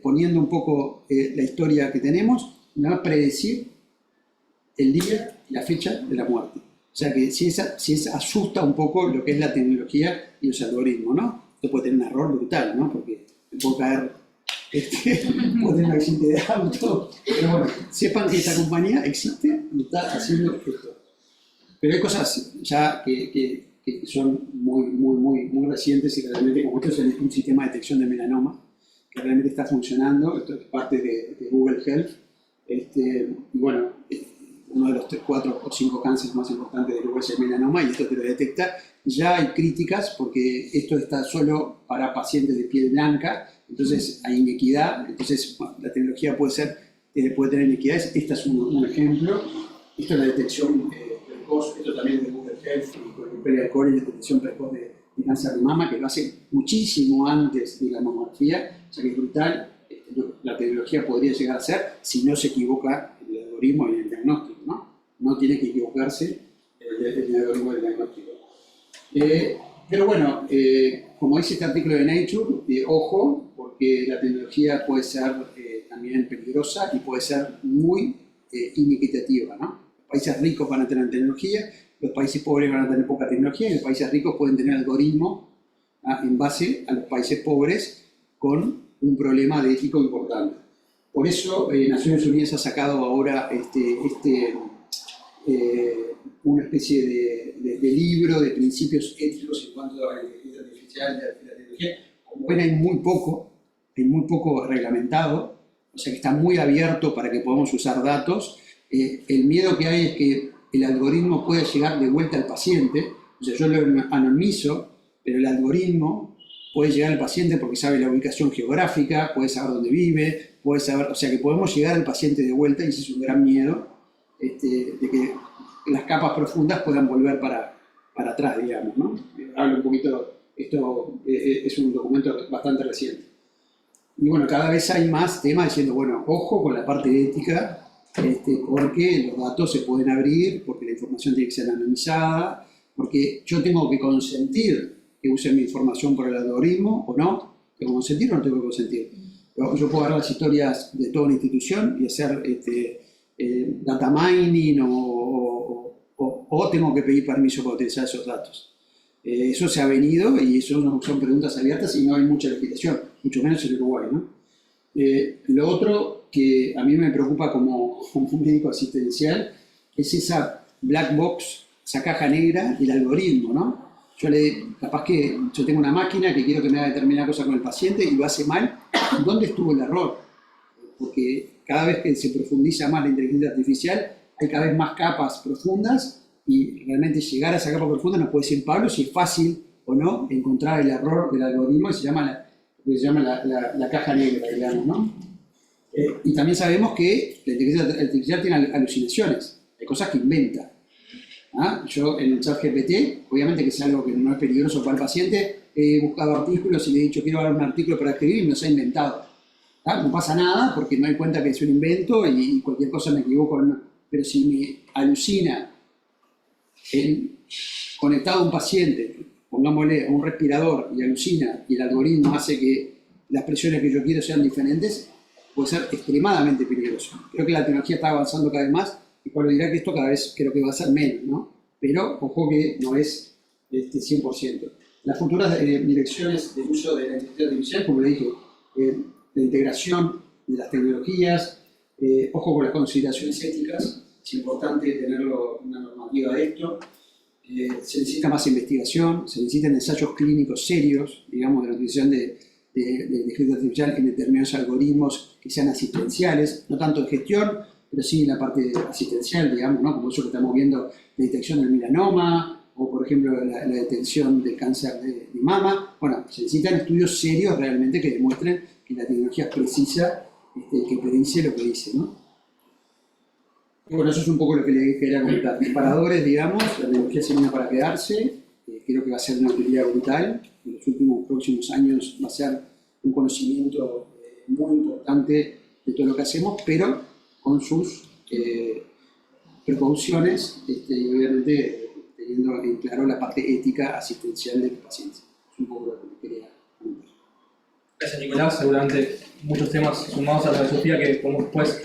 poniendo un poco la historia que tenemos, me va a predecir el día y la fecha de la muerte. O sea que si asusta un poco lo que es la tecnología y los algoritmos, ¿no? Esto puede tener un error brutal, ¿no? Porque me puedo caer, puede tener un accidente de auto, pero bueno, sepan que esta compañía existe y está haciendo esto. Pero hay cosas ya que son muy recientes y realmente, como esto es un sistema de detección de melanoma, que realmente está funcionando. Esto es parte de Google Health. Y bueno, uno de los 3, 4 o 5 cánceres más importantes del lugar es el melanoma, y esto te lo detecta. Ya hay críticas porque esto está solo para pacientes de piel blanca, entonces hay inequidad. Entonces, bueno, la tecnología puede tener inequidades. Este es un ejemplo. Esto es la detección precoz, esto también es de Google Health y con Imperial College, la detección precoz de cáncer de mama, que lo hace muchísimo antes de la mamografía. O sea que es brutal. La tecnología podría llegar a ser si no se equivoca el algoritmo y el diagnóstico, ¿no? No tiene que equivocarse el algoritmo del diagnóstico. Pero bueno, como dice este artículo de Nature, ojo, porque la tecnología puede ser también peligrosa y puede ser muy inequitativa, ¿no? Los países ricos van a tener tecnología, los países pobres van a tener poca tecnología y los países ricos pueden tener algoritmos en base a los países pobres con un problema de ético importante. Por eso Naciones Unidas ha sacado ahora una especie de libro de principios éticos en cuanto a la inteligencia artificial y la tecnología. Como ven, hay muy poco reglamentado, o sea que está muy abierto para que podamos usar datos. El miedo que hay es que el algoritmo pueda llegar de vuelta al paciente, o sea, yo lo anonimizo, pero el algoritmo puede llegar al paciente porque sabe la ubicación geográfica, puede saber dónde vive, puede saber, o sea que podemos llegar al paciente de vuelta y ese es un gran miedo de que las capas profundas puedan volver para atrás, digamos, ¿no? Hablo un poquito, esto es un documento bastante reciente. Y bueno, cada vez hay más temas diciendo, bueno, ojo con la parte ética, porque los datos se pueden abrir, porque la información tiene que ser anonimizada, porque yo tengo que consentir que usen mi información por el algoritmo o no. ¿Tengo que consentir o no tengo que consentir? Yo puedo agarrar las historias de toda una institución y hacer data mining o tengo que pedir permiso para utilizar esos datos. Eso se ha venido y eso son preguntas abiertas y no hay mucha legislación, mucho menos en Uruguay, ¿no? Lo otro que a mí me preocupa como un médico asistencial es esa black box, esa caja negra del algoritmo, ¿no? Capaz que yo tengo una máquina que quiero que me haga determinada cosa con el paciente y lo hace mal. ¿Dónde estuvo el error? Porque cada vez que se profundiza más la inteligencia artificial, hay cada vez más capas profundas y realmente llegar a esa capa profunda nos puede decir Pablo si es fácil o no encontrar el error del algoritmo y se llama la caja negra, digamos, ¿no? Y también sabemos que la inteligencia artificial tiene alucinaciones, hay cosas que inventa. Yo en el ChatGPT, obviamente que es algo que no es peligroso para el paciente, he buscado artículos y le he dicho quiero dar un artículo para escribir y me los ha inventado. No pasa nada porque me doy cuenta que es un invento y cualquier cosa me equivoco. Pero si me alucina conectado a un paciente, pongámosle a un respirador y alucina y el algoritmo hace que las presiones que yo quiero sean diferentes, puede ser extremadamente peligroso. Creo que la tecnología está avanzando cada vez más y Pablo dirá que esto cada vez creo que va a ser menos, ¿no? Pero ojo que no es 100%. Las futuras direcciones de uso de la inteligencia artificial, como le dije, la integración de las tecnologías, ojo con las consideraciones éticas, es importante tener una normativa de esto. Se necesita más investigación, se necesitan ensayos clínicos serios, digamos, de la utilización de inteligencia artificial en determinados algoritmos que sean asistenciales, no tanto en gestión, pero sí en la parte asistencial, digamos, ¿no? Como eso que estamos viendo, la detección del melanoma, o por ejemplo la detección del cáncer de mama. Bueno, se necesitan estudios serios realmente que demuestren que la tecnología es precisa, que predice lo que dice, ¿no? Y bueno, eso es un poco lo que le quería comentar. Disparadores, digamos, la tecnología se viene para quedarse, creo que va a ser una utilidad brutal. En los últimos próximos años va a ser un conocimiento muy importante de todo lo que hacemos, pero con sus precauciones y obviamente teniendo en claro la parte ética asistencial del paciente. Es un poco lo que quería comentar. Gracias, Nicolás. Seguramente muchos temas sumados a la filosofía que podemos después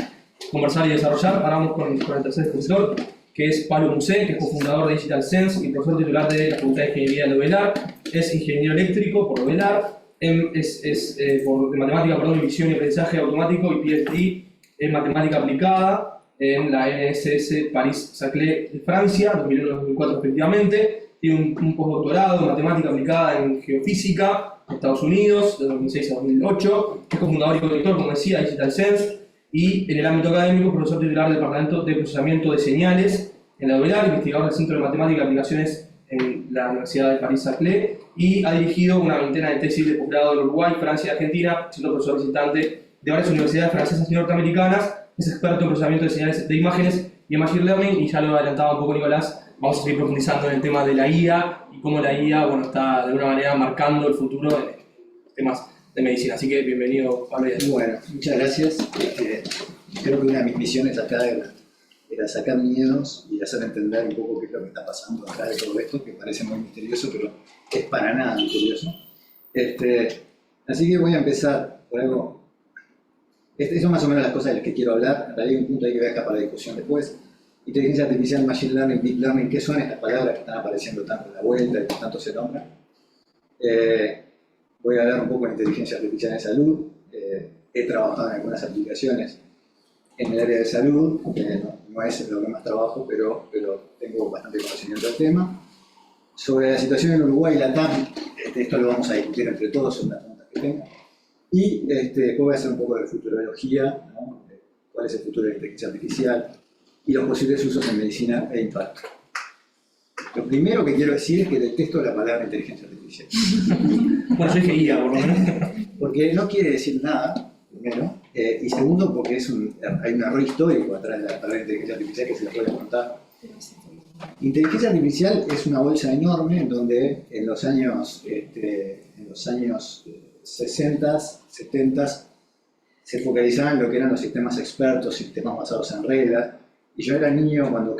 conversar y desarrollar. Ahora vamos con el tercer expositor, que es Pablo Musé, que es cofundador de Digital Sense y profesor titular de la Facultad de Ingeniería de Lovelar. Es ingeniero eléctrico por Lovelar, es de matemática, y visión y aprendizaje automático y PhD en matemática aplicada en la NSS Paris-Saclay de Francia, 2001-2004 respectivamente. Tiene un postdoctorado en matemática aplicada en geofísica en Estados Unidos, de 2006 a 2008. Es cofundador y co-director, como decía, de Digital Sense. Y en el ámbito académico, profesor titular del Departamento de Procesamiento de Señales en la UELAR, investigador del Centro de Matemática y Aplicaciones en la Universidad de París-Saclay, y ha dirigido una veintena de tesis de posgrado en Uruguay, Francia y Argentina, siendo profesor visitante de varias universidades francesas y norteamericanas. Es experto en procesamiento de señales de imágenes y en Machine Learning, y ya lo adelantaba un poco Nicolás, vamos a seguir profundizando en el tema de la IA y cómo la IA está de alguna manera marcando el futuro en temas de medicina. Así que bienvenido, Pablo. Bueno, muchas gracias. Creo que una de mis misiones acá era sacar miedos y hacer entender un poco qué es lo que está pasando atrás de todo esto, que parece muy misterioso, pero es para nada misterioso. Así que voy a empezar por algo Son más o menos las cosas de las que quiero hablar. En realidad hay un punto ahí que voy a dejar para la discusión después. Inteligencia artificial, machine learning, deep learning, ¿qué son estas palabras que están apareciendo tanto en la vuelta y que tanto se nombran? Voy a hablar un poco de inteligencia artificial en salud. He trabajado en algunas aplicaciones en el área de salud, no es lo que más trabajo, pero tengo bastante conocimiento del tema. Sobre la situación en Uruguay y Latam, esto lo vamos a discutir entre todos, son las preguntas que tengo. Y después voy a hacer un poco de futurología, ¿no? Cuál es el futuro de la inteligencia artificial y los posibles usos en medicina e impacto. Lo primero que quiero decir es que detesto la palabra inteligencia artificial. Bueno, yo dije IA, por lo menos. Porque no quiere decir nada, primero, y segundo, porque hay un error histórico atrás de la palabra inteligencia artificial que se les puede contar. Inteligencia artificial es una bolsa enorme en donde en los años 60, 70 se focalizaban en lo que eran los sistemas expertos, sistemas basados en reglas. Y yo era niño cuando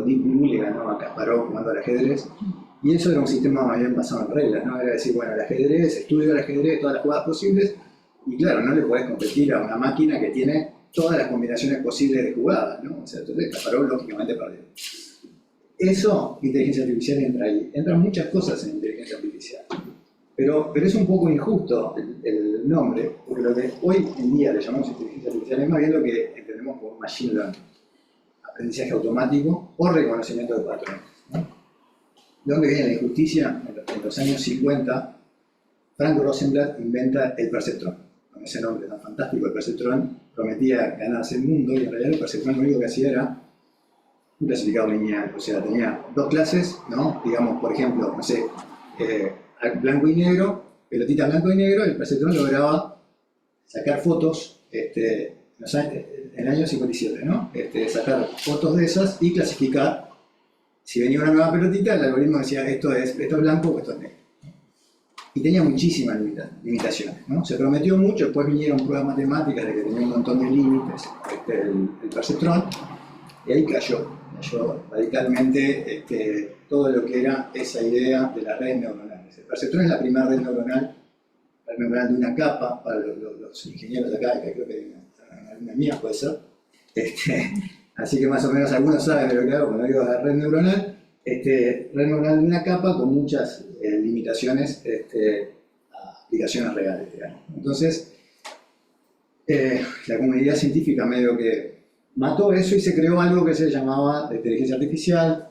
Deep Blue le ganó a Kasparov jugando al ajedrez, y eso era un sistema más bien basado en reglas, ¿no? Era decir, bueno, el ajedrez, estudio el ajedrez, todas las jugadas posibles, y claro, no le podés competir a una máquina que tiene todas las combinaciones posibles de jugadas, ¿no? O sea, entonces Kasparov lógicamente perdió. Eso, inteligencia artificial entra ahí. Entran muchas cosas en inteligencia artificial. Pero es un poco injusto el nombre, porque lo que hoy en día le llamamos inteligencia artificial es más bien lo que entendemos como machine learning, aprendizaje automático o reconocimiento de patrones, ¿no? ¿De dónde viene la injusticia? En los años 50, Frank Rosenblatt inventa el perceptrón. Con ese nombre tan fantástico, el perceptrón prometía ganarse el mundo, y en realidad el perceptrón lo único que hacía era un clasificador lineal. O sea, tenía dos clases, ¿no? Digamos, por ejemplo, no sé, blanco y negro, pelotita blanco y negro. El perceptrón lograba sacar fotos en el año 57, ¿no? Sacar fotos de esas y clasificar. Si venía una nueva pelotita, el algoritmo decía esto es blanco o esto es negro. Y tenía muchísimas limitaciones, ¿no? Se prometió mucho, después vinieron pruebas matemáticas de que tenía un montón de límites el perceptrón, y ahí cayó radicalmente todo lo que era esa idea de las redes neuronales. El perceptrón es la primera red neuronal de una capa, para los ingenieros de acá, que creo que una mía puede ser. Así que más o menos algunos saben de lo que hago cuando digo la red neuronal. Red neuronal de una capa con muchas limitaciones a aplicaciones reales, digamos. Entonces, la comunidad científica medio que mató eso y se creó algo que se llamaba inteligencia artificial.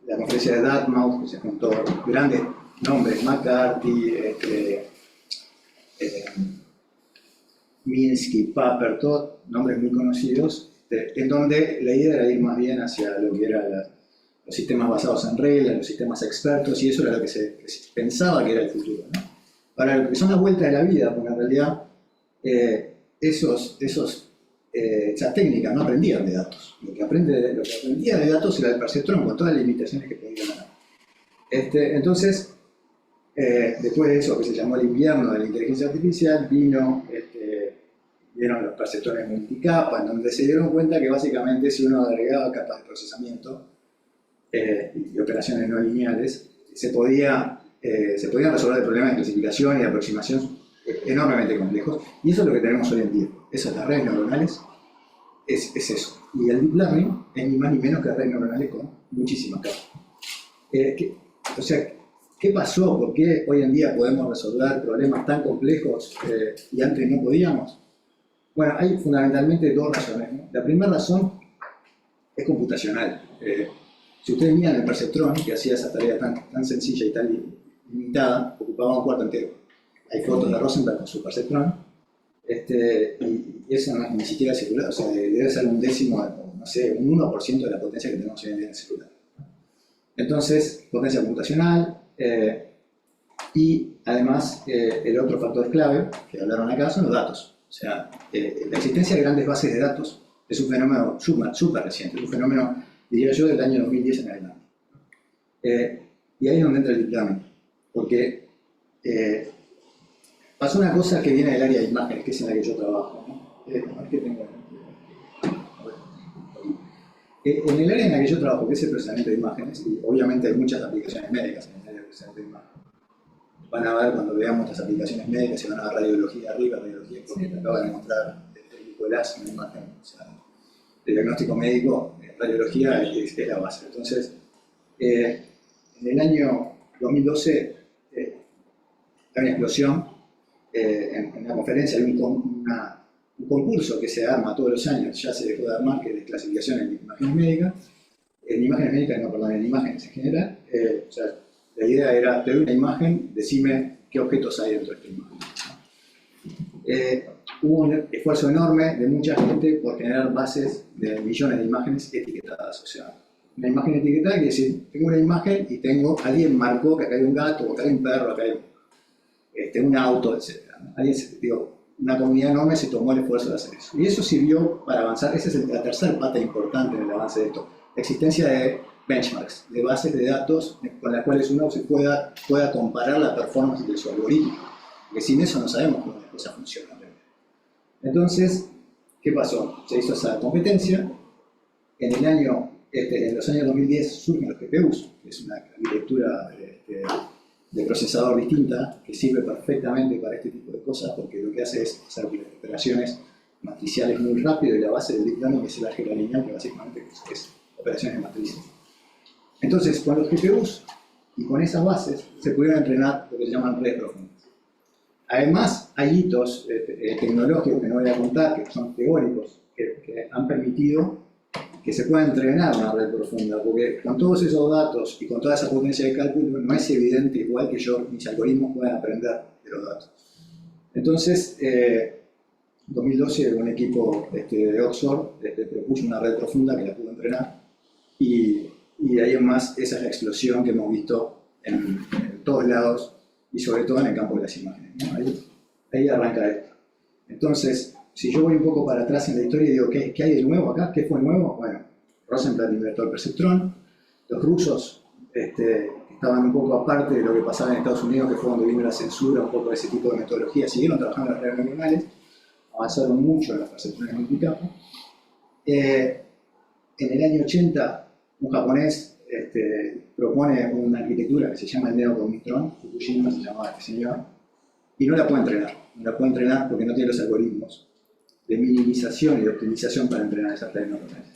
La conferencia de Dartmouth, que se juntó grandes nombres, McCarthy, Minsky, Papert, todos nombres muy conocidos, en donde la idea era ir más bien hacia lo que eran los sistemas basados en reglas, los sistemas expertos, y eso era lo que se pensaba que era el futuro, ¿no? Para lo que son las vueltas de la vida, porque en realidad esas técnicas no aprendían de datos. Lo que aprendía de datos era el perceptrón, con todas las limitaciones que podía ganar. Entonces, después de eso, que se llamó el invierno de la inteligencia artificial, vieron los perceptrones multicapa, en donde se dieron cuenta que básicamente si uno agregaba capas de procesamiento y operaciones no lineales, se podían resolver problemas de clasificación y de aproximación enormemente complejos, y eso es lo que tenemos hoy en día. Esas las redes neuronales, es eso. Y el deep learning es ni más ni menos que redes neuronales con muchísimas capas. O sea, ¿qué pasó? ¿Por qué hoy en día podemos resolver problemas tan complejos y antes no podíamos? Bueno, hay fundamentalmente dos razones, ¿no? La primera razón es computacional. Si ustedes miran el perceptrón, que hacía esa tarea tan sencilla y tan limitada, ocupaba un cuarto entero. Hay fotos de Rosenberg con su perceptrón, y eso no es ni siquiera celular, o sea, debe ser un décimo, no sé, un 1% de la potencia que tenemos hoy en día en el celular. Entonces, potencia computacional, y además el otro factor clave que hablaron acá son los datos. O sea, la existencia de grandes bases de datos es un fenómeno súper reciente, es un fenómeno, diría yo, del año 2010 en adelante. Y ahí es donde entra el deep learning, porque pasó una cosa que viene del área de imágenes, que es en la que yo trabajo, ¿no? En el área en la que yo trabajo, que es el procesamiento de imágenes, y obviamente hay muchas aplicaciones médicas en el área de procesamiento de imágenes, van a ver cuando veamos las aplicaciones médicas, se van a ver radiología arriba, radiología, porque te acaban de mostrar el Nicolás, una imagen, o sea, de diagnóstico médico, radiología es la base. Entonces, en el año 2012 hay una explosión, en la conferencia hay un concurso que se arma todos los años, ya se dejó de armar, que es de clasificación en imágenes médicas, en imágenes en general. O sea, la idea era, te doy una imagen, decime qué objetos hay dentro de esta imagen. Hubo un esfuerzo enorme de mucha gente por generar bases de millones de imágenes etiquetadas. O sea, una imagen etiquetada quiere decir, tengo una imagen y alguien marcó que acá hay un gato, acá hay un perro, acá hay un auto, etc. Una comunidad enorme se tomó el esfuerzo de hacer eso. Y eso sirvió para avanzar. Esa es la tercera pata importante en el avance de esto. La existencia de benchmarks, de bases de datos con las cuales uno se pueda comparar la performance de su algoritmo. Porque sin eso no sabemos cómo las cosas funcionan. Entonces, ¿qué pasó? Se hizo esa competencia. En los años 2010 surgen los GPUs, que es una arquitectura de procesador distinta que sirve perfectamente para este tipo de cosas, porque lo que hace es hacer operaciones matriciales muy rápido, y la base del deep learning es el álgebra lineal, que básicamente es operaciones de matrices. Entonces, con los GPUs y con esas bases se pudieron entrenar lo que se llaman redes profundas. Además, hay hitos tecnológicos que no voy a contar, que son teóricos, que han permitido que se pueda entrenar una red profunda, porque con todos esos datos y con toda esa potencia de cálculo no es evidente igual que mis algoritmos puedan aprender de los datos. Entonces, en 2012 un equipo de Oxford propuso una red profunda que la pudo entrenar, y de ahí en más esa es la explosión que hemos visto en todos lados, y sobre todo en el campo de las imágenes, ¿no? Ahí arranca esto. Entonces, si yo voy un poco para atrás en la historia y digo, ¿qué hay de nuevo acá? ¿Qué fue nuevo? Bueno, Rosenblatt inventó el perceptrón, los rusos estaban un poco aparte de lo que pasaba en Estados Unidos, que fue donde vino la censura, un poco de ese tipo de metodología, siguieron trabajando en las redes neuronales, avanzaron mucho en las perceptrones multicapa. En el año 80, un japonés propone una arquitectura que se llama el neocognitrón, Fukushima se llamaba este señor, y no la puede entrenar porque no tiene los algoritmos de minimización y de optimización para entrenar esas redes neuronales.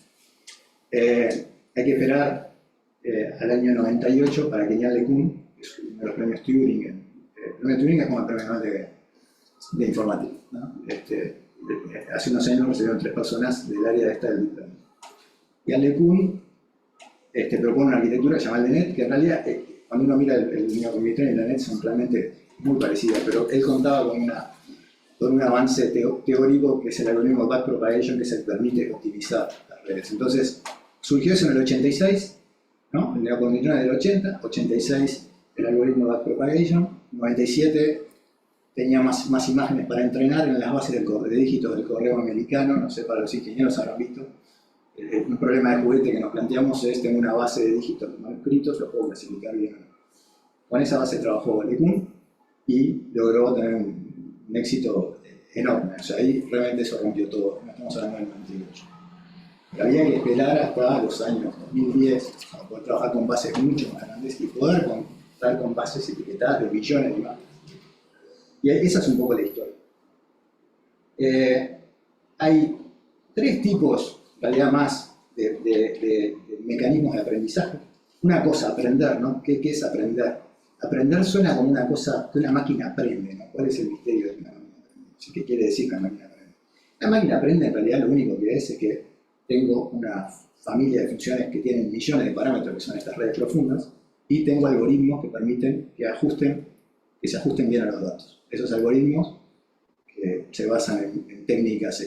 Hay que esperar al año 98 para que Yann LeCun, que es uno de los premios Turing, el premio Turing es como el premio Nobel de informática, ¿no? Hace unos años recibieron 3 personas del área de esta del Deep Learning. Yann LeCun propone una arquitectura que se llama el DNet, que en realidad, cuando uno mira el neocognitrón y el DNet son realmente muy parecidas, pero él contaba con un avance teórico que es el algoritmo de backpropagation, que se permite optimizar las redes. Entonces, surgió eso en el 86, ¿no? El neocognitrón es del 80, 86 el algoritmo de backpropagation, 97 tenía más imágenes para entrenar en las bases de dígitos del correo americano, no sé, para los ingenieros habrán visto. Un problema de juguete que nos planteamos es, tengo una base de dígitos manuscritos, lo puedo clasificar bien o no. Con esa base trabajó LeCun y logró tener un éxito enorme. O sea, ahí realmente eso rompió todo. No estamos hablando del 98. Pero había que esperar hasta los años 2010 para poder trabajar con bases mucho más grandes y poder contar con bases etiquetadas de millones de imágenes. Y esa es un poco la historia. Hay 3 tipos, en realidad más, de mecanismos de aprendizaje. Una cosa, aprender, ¿no? ¿Qué es aprender? Aprender suena como una cosa que una máquina aprende, ¿no? ¿Cuál es el misterio de una máquina aprende? ¿Qué quiere decir que una máquina aprende? La máquina aprende en realidad lo único que es que tengo una familia de funciones que tienen millones de parámetros, que son estas redes profundas, y tengo algoritmos que permiten que se ajusten bien a los datos. Esos algoritmos, que se basan en técnicas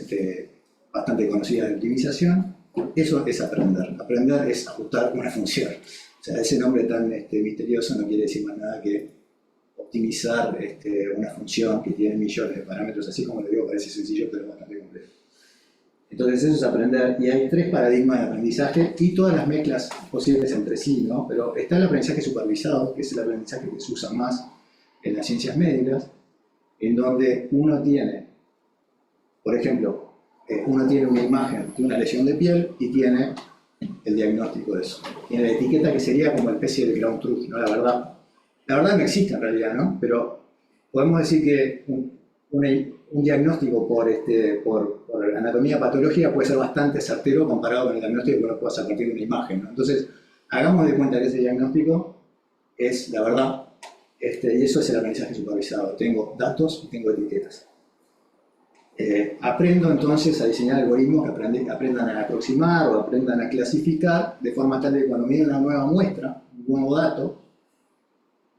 bastante conocidas de optimización, eso es aprender. Aprender es ajustar una función. O sea, ese nombre tan misterioso no quiere decir más nada que optimizar una función que tiene millones de parámetros, así como lo digo, parece sencillo, pero es bastante complejo. Entonces eso es aprender, y hay 3 paradigmas de aprendizaje y todas las mezclas posibles entre sí, ¿no? Pero está el aprendizaje supervisado, que es el aprendizaje que se usa más en las ciencias médicas, en donde uno tiene, por ejemplo, uno tiene una imagen de una lesión de piel y tiene el diagnóstico de eso. Tiene la etiqueta que sería como el especie de ground truth, ¿no? La la verdad no existe en realidad, ¿no? Pero podemos decir que un diagnóstico por anatomía patológica puede ser bastante certero comparado con el diagnóstico que uno puede hacer a partir de una imagen, ¿no? Entonces, hagamos de cuenta que ese diagnóstico es la verdad, y eso es el aprendizaje supervisado. Tengo datos y tengo etiquetas. Aprendo entonces a diseñar algoritmos que aprendan a aproximar o aprendan a clasificar de forma tal que cuando me den una nueva muestra, un nuevo dato,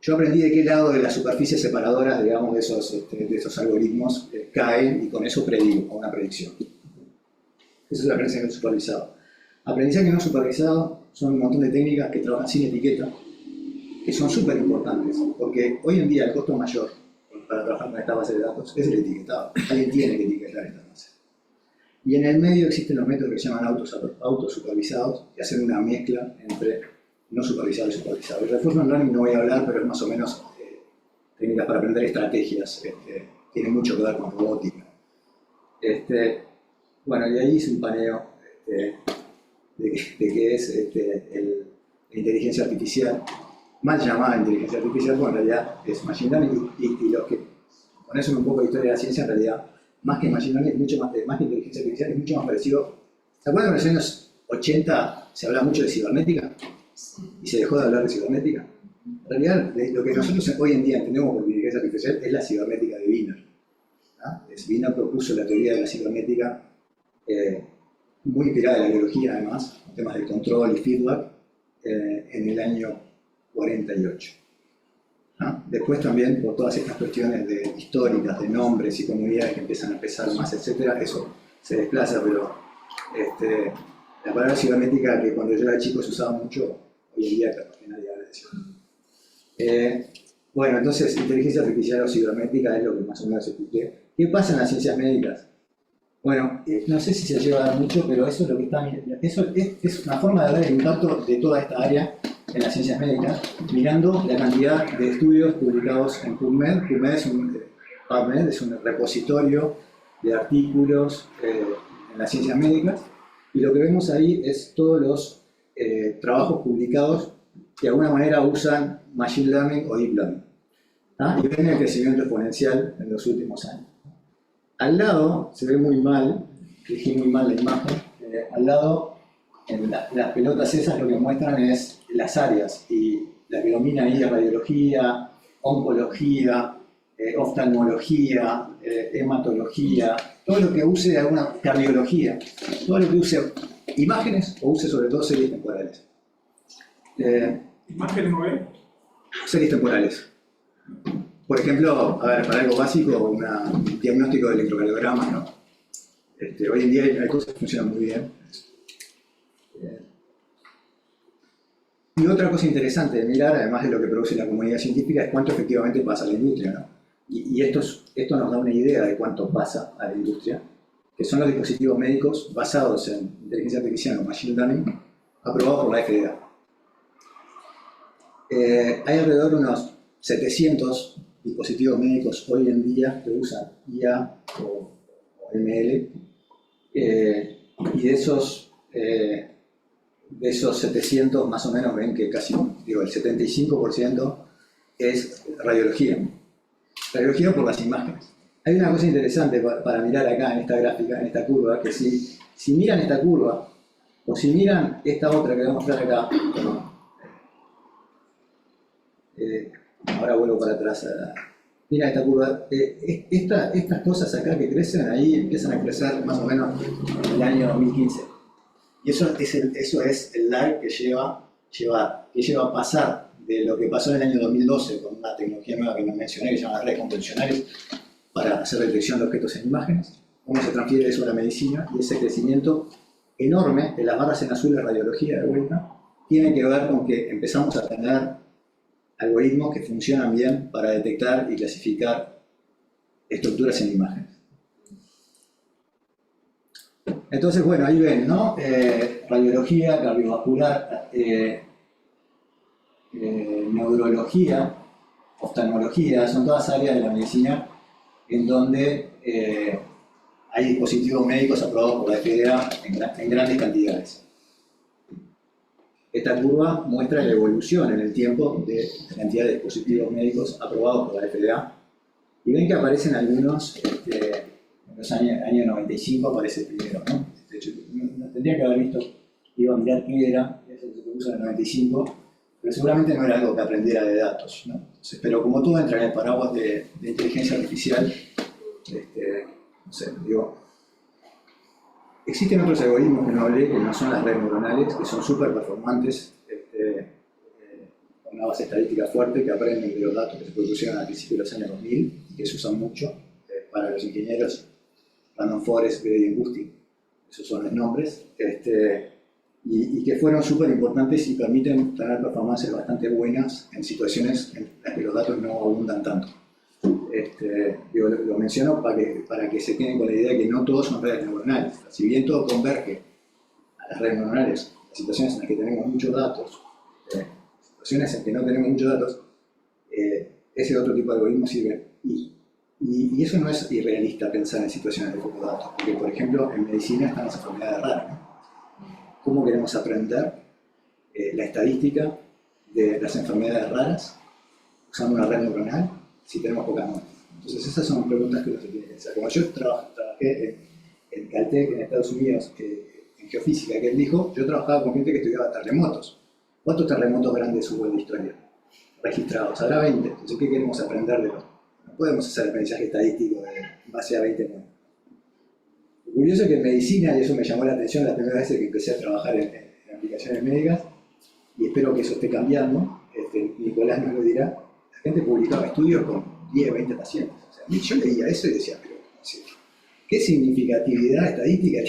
yo aprendí de qué lado de las superficies separadoras, digamos, de esos algoritmos caen y con eso predigo, con una predicción. Eso es el aprendizaje no supervisado. Aprendizaje no supervisado son un montón de técnicas que trabajan sin etiqueta, que son súper importantes, porque hoy en día el costo mayor para trabajar con esta base de datos es el etiquetado. Alguien tiene que etiquetar esta base. Y en el medio existen los métodos que se llaman autosupervisados, que hacen una mezcla entre no supervisado y supervisado. El reinforcement learning no voy a hablar, pero es más o menos técnicas para aprender estrategias. Tiene mucho que ver con robótica. Bueno, y ahí hice un paneo de qué es la inteligencia artificial, mal llamada inteligencia artificial, bueno, en realidad es machine learning, y los que conocen un poco de historia de la ciencia, en realidad, más que machine learning, mucho más que inteligencia artificial, es mucho más parecido. ¿Se acuerdan que en los años 80 se hablaba mucho de cibernética? Y se dejó de hablar de cibernética. En realidad, lo que nosotros hoy en día entendemos por inteligencia artificial es la cibernética de Wiener. Wiener propuso la teoría de la cibernética, muy inspirada en la biología además, en temas de control y feedback, en el año 48. Después también por todas estas cuestiones históricas, de nombres y comunidades que empiezan a pesar más, etc., eso se desplaza, pero la palabra cibernética, que cuando yo era chico se usaba mucho, hoy en día capaz que nadie habla de eso. Bueno, entonces, inteligencia artificial o cibernética es lo que más o menos expliqué. ¿Qué pasa en las ciencias médicas? Bueno, no sé si se lleva a dar mucho, pero eso es lo que está. Eso es una forma de ver el impacto de toda esta área en las ciencias médicas, mirando la cantidad de estudios publicados en PubMed. PubMed es un repositorio de artículos en las ciencias médicas, y lo que vemos ahí es todos los trabajos publicados que de alguna manera usan Machine Learning o Deep Learning. Y ven el crecimiento exponencial en los últimos años. Al lado, se ve muy mal, elegí muy mal la imagen, al lado, en las pelotas esas lo que muestran es las áreas, y la que domina ahí es radiología, oncología, oftalmología, hematología, todo lo que use alguna cardiología, todo lo que use imágenes o use sobre todo series temporales. ¿Imágenes o qué? Series temporales. Por ejemplo, a ver, para algo básico, un diagnóstico de electrocardiogramas, ¿no? Hoy en día hay cosas que funcionan muy bien. Y otra cosa interesante de mirar, además de lo que produce la comunidad científica, es cuánto efectivamente pasa a la industria, ¿no? Y esto nos da una idea de cuánto pasa a la industria, que son los dispositivos médicos basados en inteligencia artificial o machine learning, aprobados por la FDA. Hay alrededor de unos 700 dispositivos médicos hoy en día que usan IA o ML, y de esos 700 más o menos ven que casi, el 75% es radiología. Radiología por las imágenes. Hay una cosa interesante para mirar acá en esta gráfica, en esta curva, que si miran esta curva, o si miran esta otra que voy a mostrar acá, ahora vuelvo para atrás. Mira esta curva. Estas cosas acá que crecen, ahí empiezan a crecer más o menos en el año 2015. Y eso es el lag que lleva a pasar de lo que pasó en el año 2012 con una tecnología nueva que no mencioné, que se llama redes convencionales, para hacer detección de objetos en imágenes. Cómo se transfiere eso a la medicina, y ese crecimiento enorme de las barras en azul de radiología de vuelta tiene que ver con que empezamos a tener algoritmos que funcionan bien para detectar y clasificar estructuras en imágenes. Entonces, bueno, ahí ven, ¿no? Radiología, cardiovascular, neurología, oftalmología, son todas áreas de la medicina en donde hay dispositivos médicos aprobados por la FDA en grandes cantidades. Esta curva muestra la evolución en el tiempo de la cantidad de dispositivos médicos aprobados por la FDA. Y ven que aparecen algunos, en los años 95 aparece el primero, ¿no? De hecho, no tendría que haber visto, iba a mirar qué era, eso se propuso en el 95, pero seguramente no era algo que aprendiera de datos, ¿no? Entonces, pero como todo entra en el paraguas de inteligencia artificial, no sé, digo, existen otros algoritmos que no hablé, que no son las redes neuronales, que son súper performantes, con una base estadística fuerte, que aprenden de los datos que se producieron al principio de los años 2000 y que se usan mucho para los ingenieros. Random Forest, Gradient Boosting, esos son los nombres, y que fueron súper importantes y permiten tener performances bastante buenas en situaciones en las que los datos no abundan tanto. Digo, lo menciono para que se queden con la idea de que no todos son redes neuronales. Si bien todo converge a las redes neuronales, en situaciones en las que tenemos muchos datos, situaciones en que no tenemos muchos datos, ese otro tipo de algoritmo sirve. Y eso no es irrealista pensar en situaciones de pocos datos, porque por ejemplo en medicina están las enfermedades raras, ¿no? ¿Cómo queremos aprender la estadística de las enfermedades raras usando una red neuronal si tenemos pocas muestras? Entonces esas son preguntas que uno se tiene que hacer. Como yo trabajé en Caltech en Estados Unidos, en geofísica, que él dijo, yo trabajaba con gente que estudiaba terremotos. ¿Cuántos terremotos grandes hubo en la historia registrados? Habrá 20. Entonces, ¿qué queremos aprender de los? No podemos hacer aprendizaje estadístico en base a 20 muestras. Lo curioso es que en medicina, y eso me llamó la atención la primera vez que empecé a trabajar en aplicaciones médicas, y espero que eso esté cambiando, Nicolás nos lo dirá, la gente publicaba estudios con 10, 20 pacientes. O sea, yo leía eso y decía, pero ¿qué significatividad estadística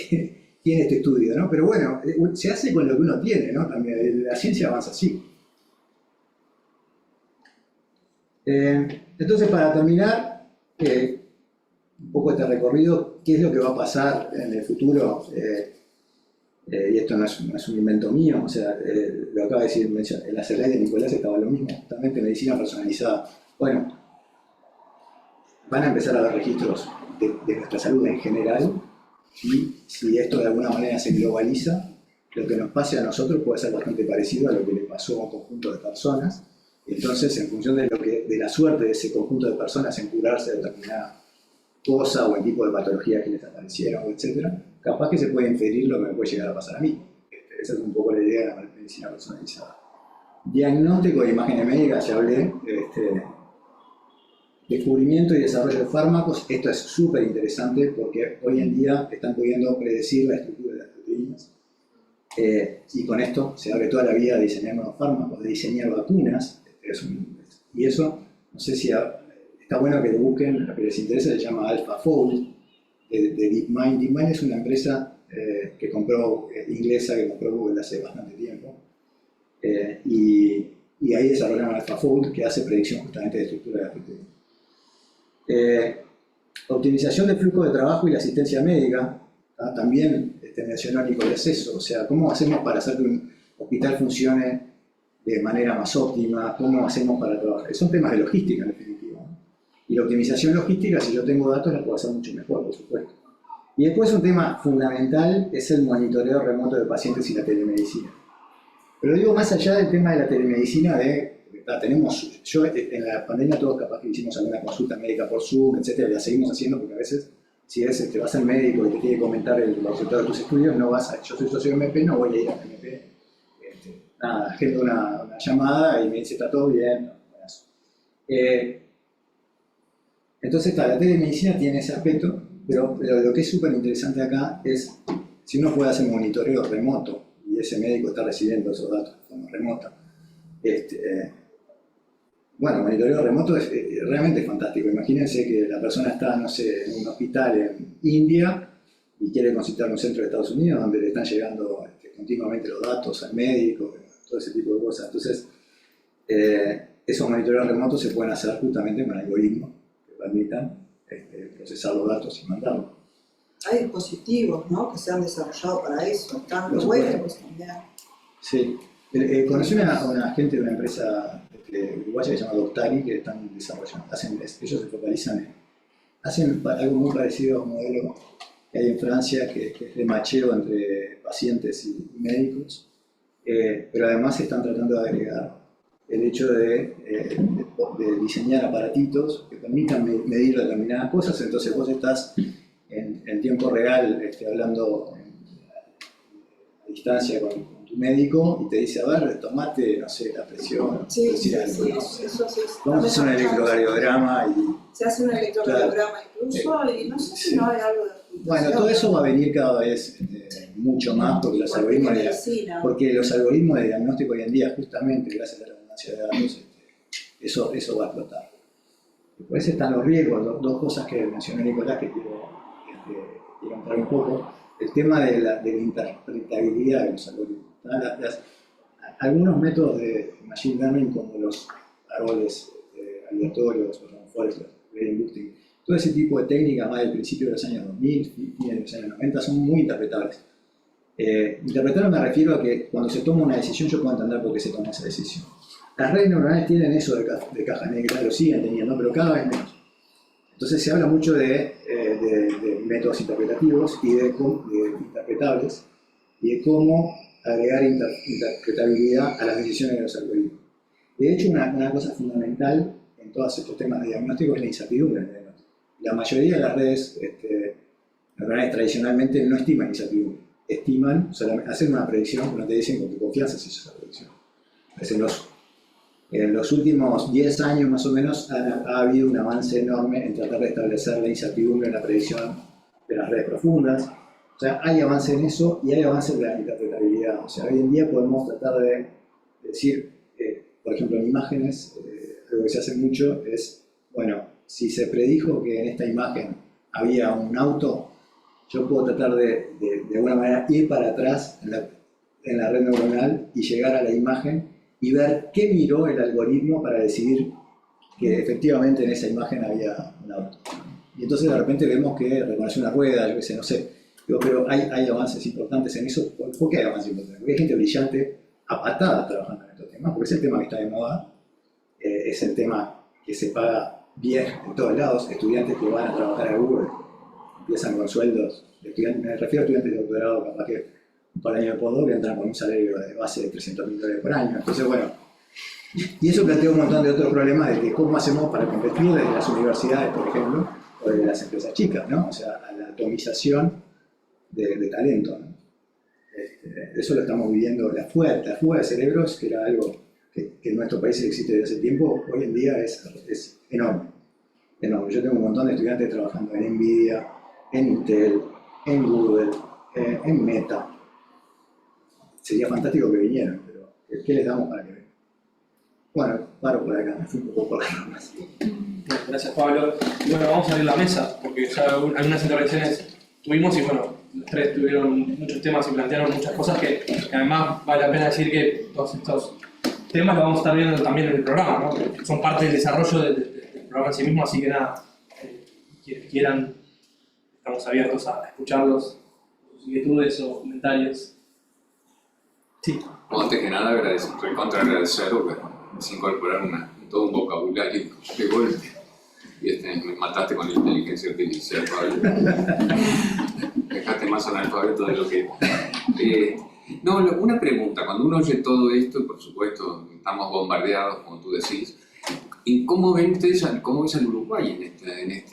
tiene este estudio, ¿no? Pero bueno, se hace con lo que uno tiene, ¿no? También la ciencia avanza así. Entonces, para terminar, un poco este recorrido, ¿qué es lo que va a pasar en el futuro? Y esto no es un invento mío, o sea, lo acaba de decir, en la slide de Nicolás estaba lo mismo, justamente medicina personalizada. Bueno, van a empezar a haber registros de nuestra salud en general, y si esto de alguna manera se globaliza, lo que nos pase a nosotros puede ser bastante parecido a lo que le pasó a un conjunto de personas. Entonces, en función de la suerte de ese conjunto de personas en curarse de determinada cosa o el tipo de patologías que les aparecieron, etc., capaz que se puede inferir lo que me puede llegar a pasar a mí. Esa es un poco la idea de la medicina personalizada. Diagnóstico de imágenes médicas, ya hablé. Descubrimiento y desarrollo de fármacos, esto es súper interesante porque hoy en día están pudiendo predecir la estructura de las proteínas. Y con esto se abre toda la vida de diseñar nuevos fármacos, de diseñar vacunas. Y eso, no sé si está bueno que lo busquen, lo que les interesa se llama AlphaFold, de DeepMind. DeepMind es una empresa inglesa que compró Google hace bastante tiempo. Y ahí desarrollaron AlphaFold, que hace predicción justamente de estructura de las proteínas. Optimización del flujo de trabajo y la asistencia médica. También mencionó Nicolás eso, o sea, ¿cómo hacemos para hacer que un hospital funcione de manera más óptima? ¿Cómo hacemos para trabajar? Son temas de logística, en definitiva, ¿no? Y la optimización logística, si yo tengo datos, la puedo hacer mucho mejor, por supuesto. Y después un tema fundamental es el monitoreo remoto de pacientes y la telemedicina. Pero digo, más allá del tema de la telemedicina, yo en la pandemia todos capaz que hicimos alguna consulta médica por Zoom, etcétera, la seguimos haciendo porque a veces, si te vas al médico y te tiene que comentar los resultados de tus estudios, no vas a, yo soy socio de MP, no voy a ir a MP, agendo una llamada y me dice, está todo bien. Entonces, la telemedicina tiene ese aspecto, pero lo que es súper interesante acá es si uno puede hacer monitoreo remoto y ese médico está recibiendo esos datos de forma remota. Bueno, monitoreo remoto es realmente fantástico. Imagínense que la persona está, no sé, en un hospital en India y quiere consultar un centro de Estados Unidos donde le están llegando continuamente los datos al médico, todo ese tipo de cosas. Entonces, esos monitoreos remotos se pueden hacer justamente con algoritmos que permitan procesar los datos y mandarlos. Hay dispositivos, ¿no?, que se han desarrollado para eso, tanto Por web supuesto. como también. Sí. Conocí a una gente de una empresa uruguaya que se llama Doctari, que están desarrollando, ellos se focalizan hacen algo muy parecido a un modelo que hay en Francia, que es de macheo entre pacientes y médicos, pero además están tratando de agregar el hecho de diseñar aparatitos que permitan medir determinadas cosas. Entonces vos estás en tiempo real hablando a distancia con tu médico y te dice, a ver, tomate, no sé, la presión, Sí, decir algo, sí, ¿no? eso sí. Vamos a hacer un electrocardiograma y... Se hace un electrocardiograma incluso y no sé si no hay algo de ocultación. Bueno, todo eso va a venir cada vez mucho más porque los algoritmos de diagnóstico hoy en día, justamente gracias a la abundancia de datos, eso va a explotar. Después están los riesgos, dos cosas que mencionó Nicolás que quiero entrar un poco. El tema de la interpretabilidad de los algoritmos. Algunos métodos de machine learning como los árboles aleatorios, los reinforcements, los gradient boosting, todo ese tipo de técnicas más del principio de los años 2000, fines de los años 90 son muy interpretables. Interpretar me refiero a que cuando se toma una decisión yo puedo entender por qué se toma esa decisión. Las redes neuronales tienen eso de caja negra, lo siguen teniendo, pero cada vez menos. Entonces se habla mucho de métodos interpretativos y de interpretables y de cómo agregar interpretabilidad a las decisiones de los algoritmos. De hecho, una cosa fundamental en todos estos temas de diagnóstico es la incertidumbre en el diagnóstico. La mayoría de las redes neuronales tradicionalmente no estiman incertidumbre, estiman solamente, hacen una predicción, pero no te dicen con qué confianza se hizo esa predicción. Entonces, en los últimos 10 años más o menos ha habido un avance enorme en tratar de establecer la incertidumbre en la predicción de las redes profundas. O sea, hay avance en eso y hay avance en la interpretabilidad. O sea, hoy en día podemos tratar de decir, por ejemplo, en imágenes, algo que se hace mucho es, bueno, si se predijo que en esta imagen había un auto, yo puedo tratar de alguna manera ir para atrás en la red neuronal y llegar a la imagen y ver qué miró el algoritmo para decidir que efectivamente en esa imagen había un auto. Y entonces de repente vemos que reconoció una rueda, yo qué sé, no sé. Digo, pero hay avances importantes en eso. ¿Por qué hay avances importantes? Porque hay gente brillante a patadas trabajando en estos temas, porque es el tema que está de moda, es el tema que se paga bien en todos lados. Estudiantes que van a trabajar a Google empiezan con sueldos de estudiantes, me refiero a estudiantes de doctorado, capaz que un par de años de postdoc entran con un salario de base de $300.000 por año. Entonces, bueno, y eso plantea un montón de otros problemas de que cómo hacemos para competir desde las universidades, por ejemplo, o desde las empresas chicas, ¿no? O sea, a la atomización de talento, ¿no? Eso lo estamos viviendo, la fuga de cerebros, que era algo que en nuestro país existe desde hace tiempo, hoy en día es enorme. Yo tengo un montón de estudiantes trabajando en Nvidia, en Intel, en Google, en Meta. Sería fantástico que vinieran, pero ¿qué les damos para que vengan? Bueno, paro por acá, me fui un poco por las ramas. Gracias, Pablo. Y bueno, vamos a abrir la mesa, porque ya algunas intervenciones tuvimos y bueno, los tres tuvieron muchos temas y plantearon muchas cosas que además vale la pena decir que todos estos temas los vamos a estar viendo también en el programa, ¿no? Que son parte del desarrollo del programa en sí mismo, así que nada, quienes quieran, estamos abiertos a escucharlos, sus inquietudes o comentarios. Sí. Bueno, antes que nada, agradecer sin incorporar todo un vocabulario de golpe. Y me mataste con la inteligencia artificial, Pablo. Dejaste más analfabeto de lo que... no, una pregunta. Cuando uno oye todo esto, y por supuesto estamos bombardeados, como tú decís, ¿y cómo ven ustedes, cómo ves al Uruguay en este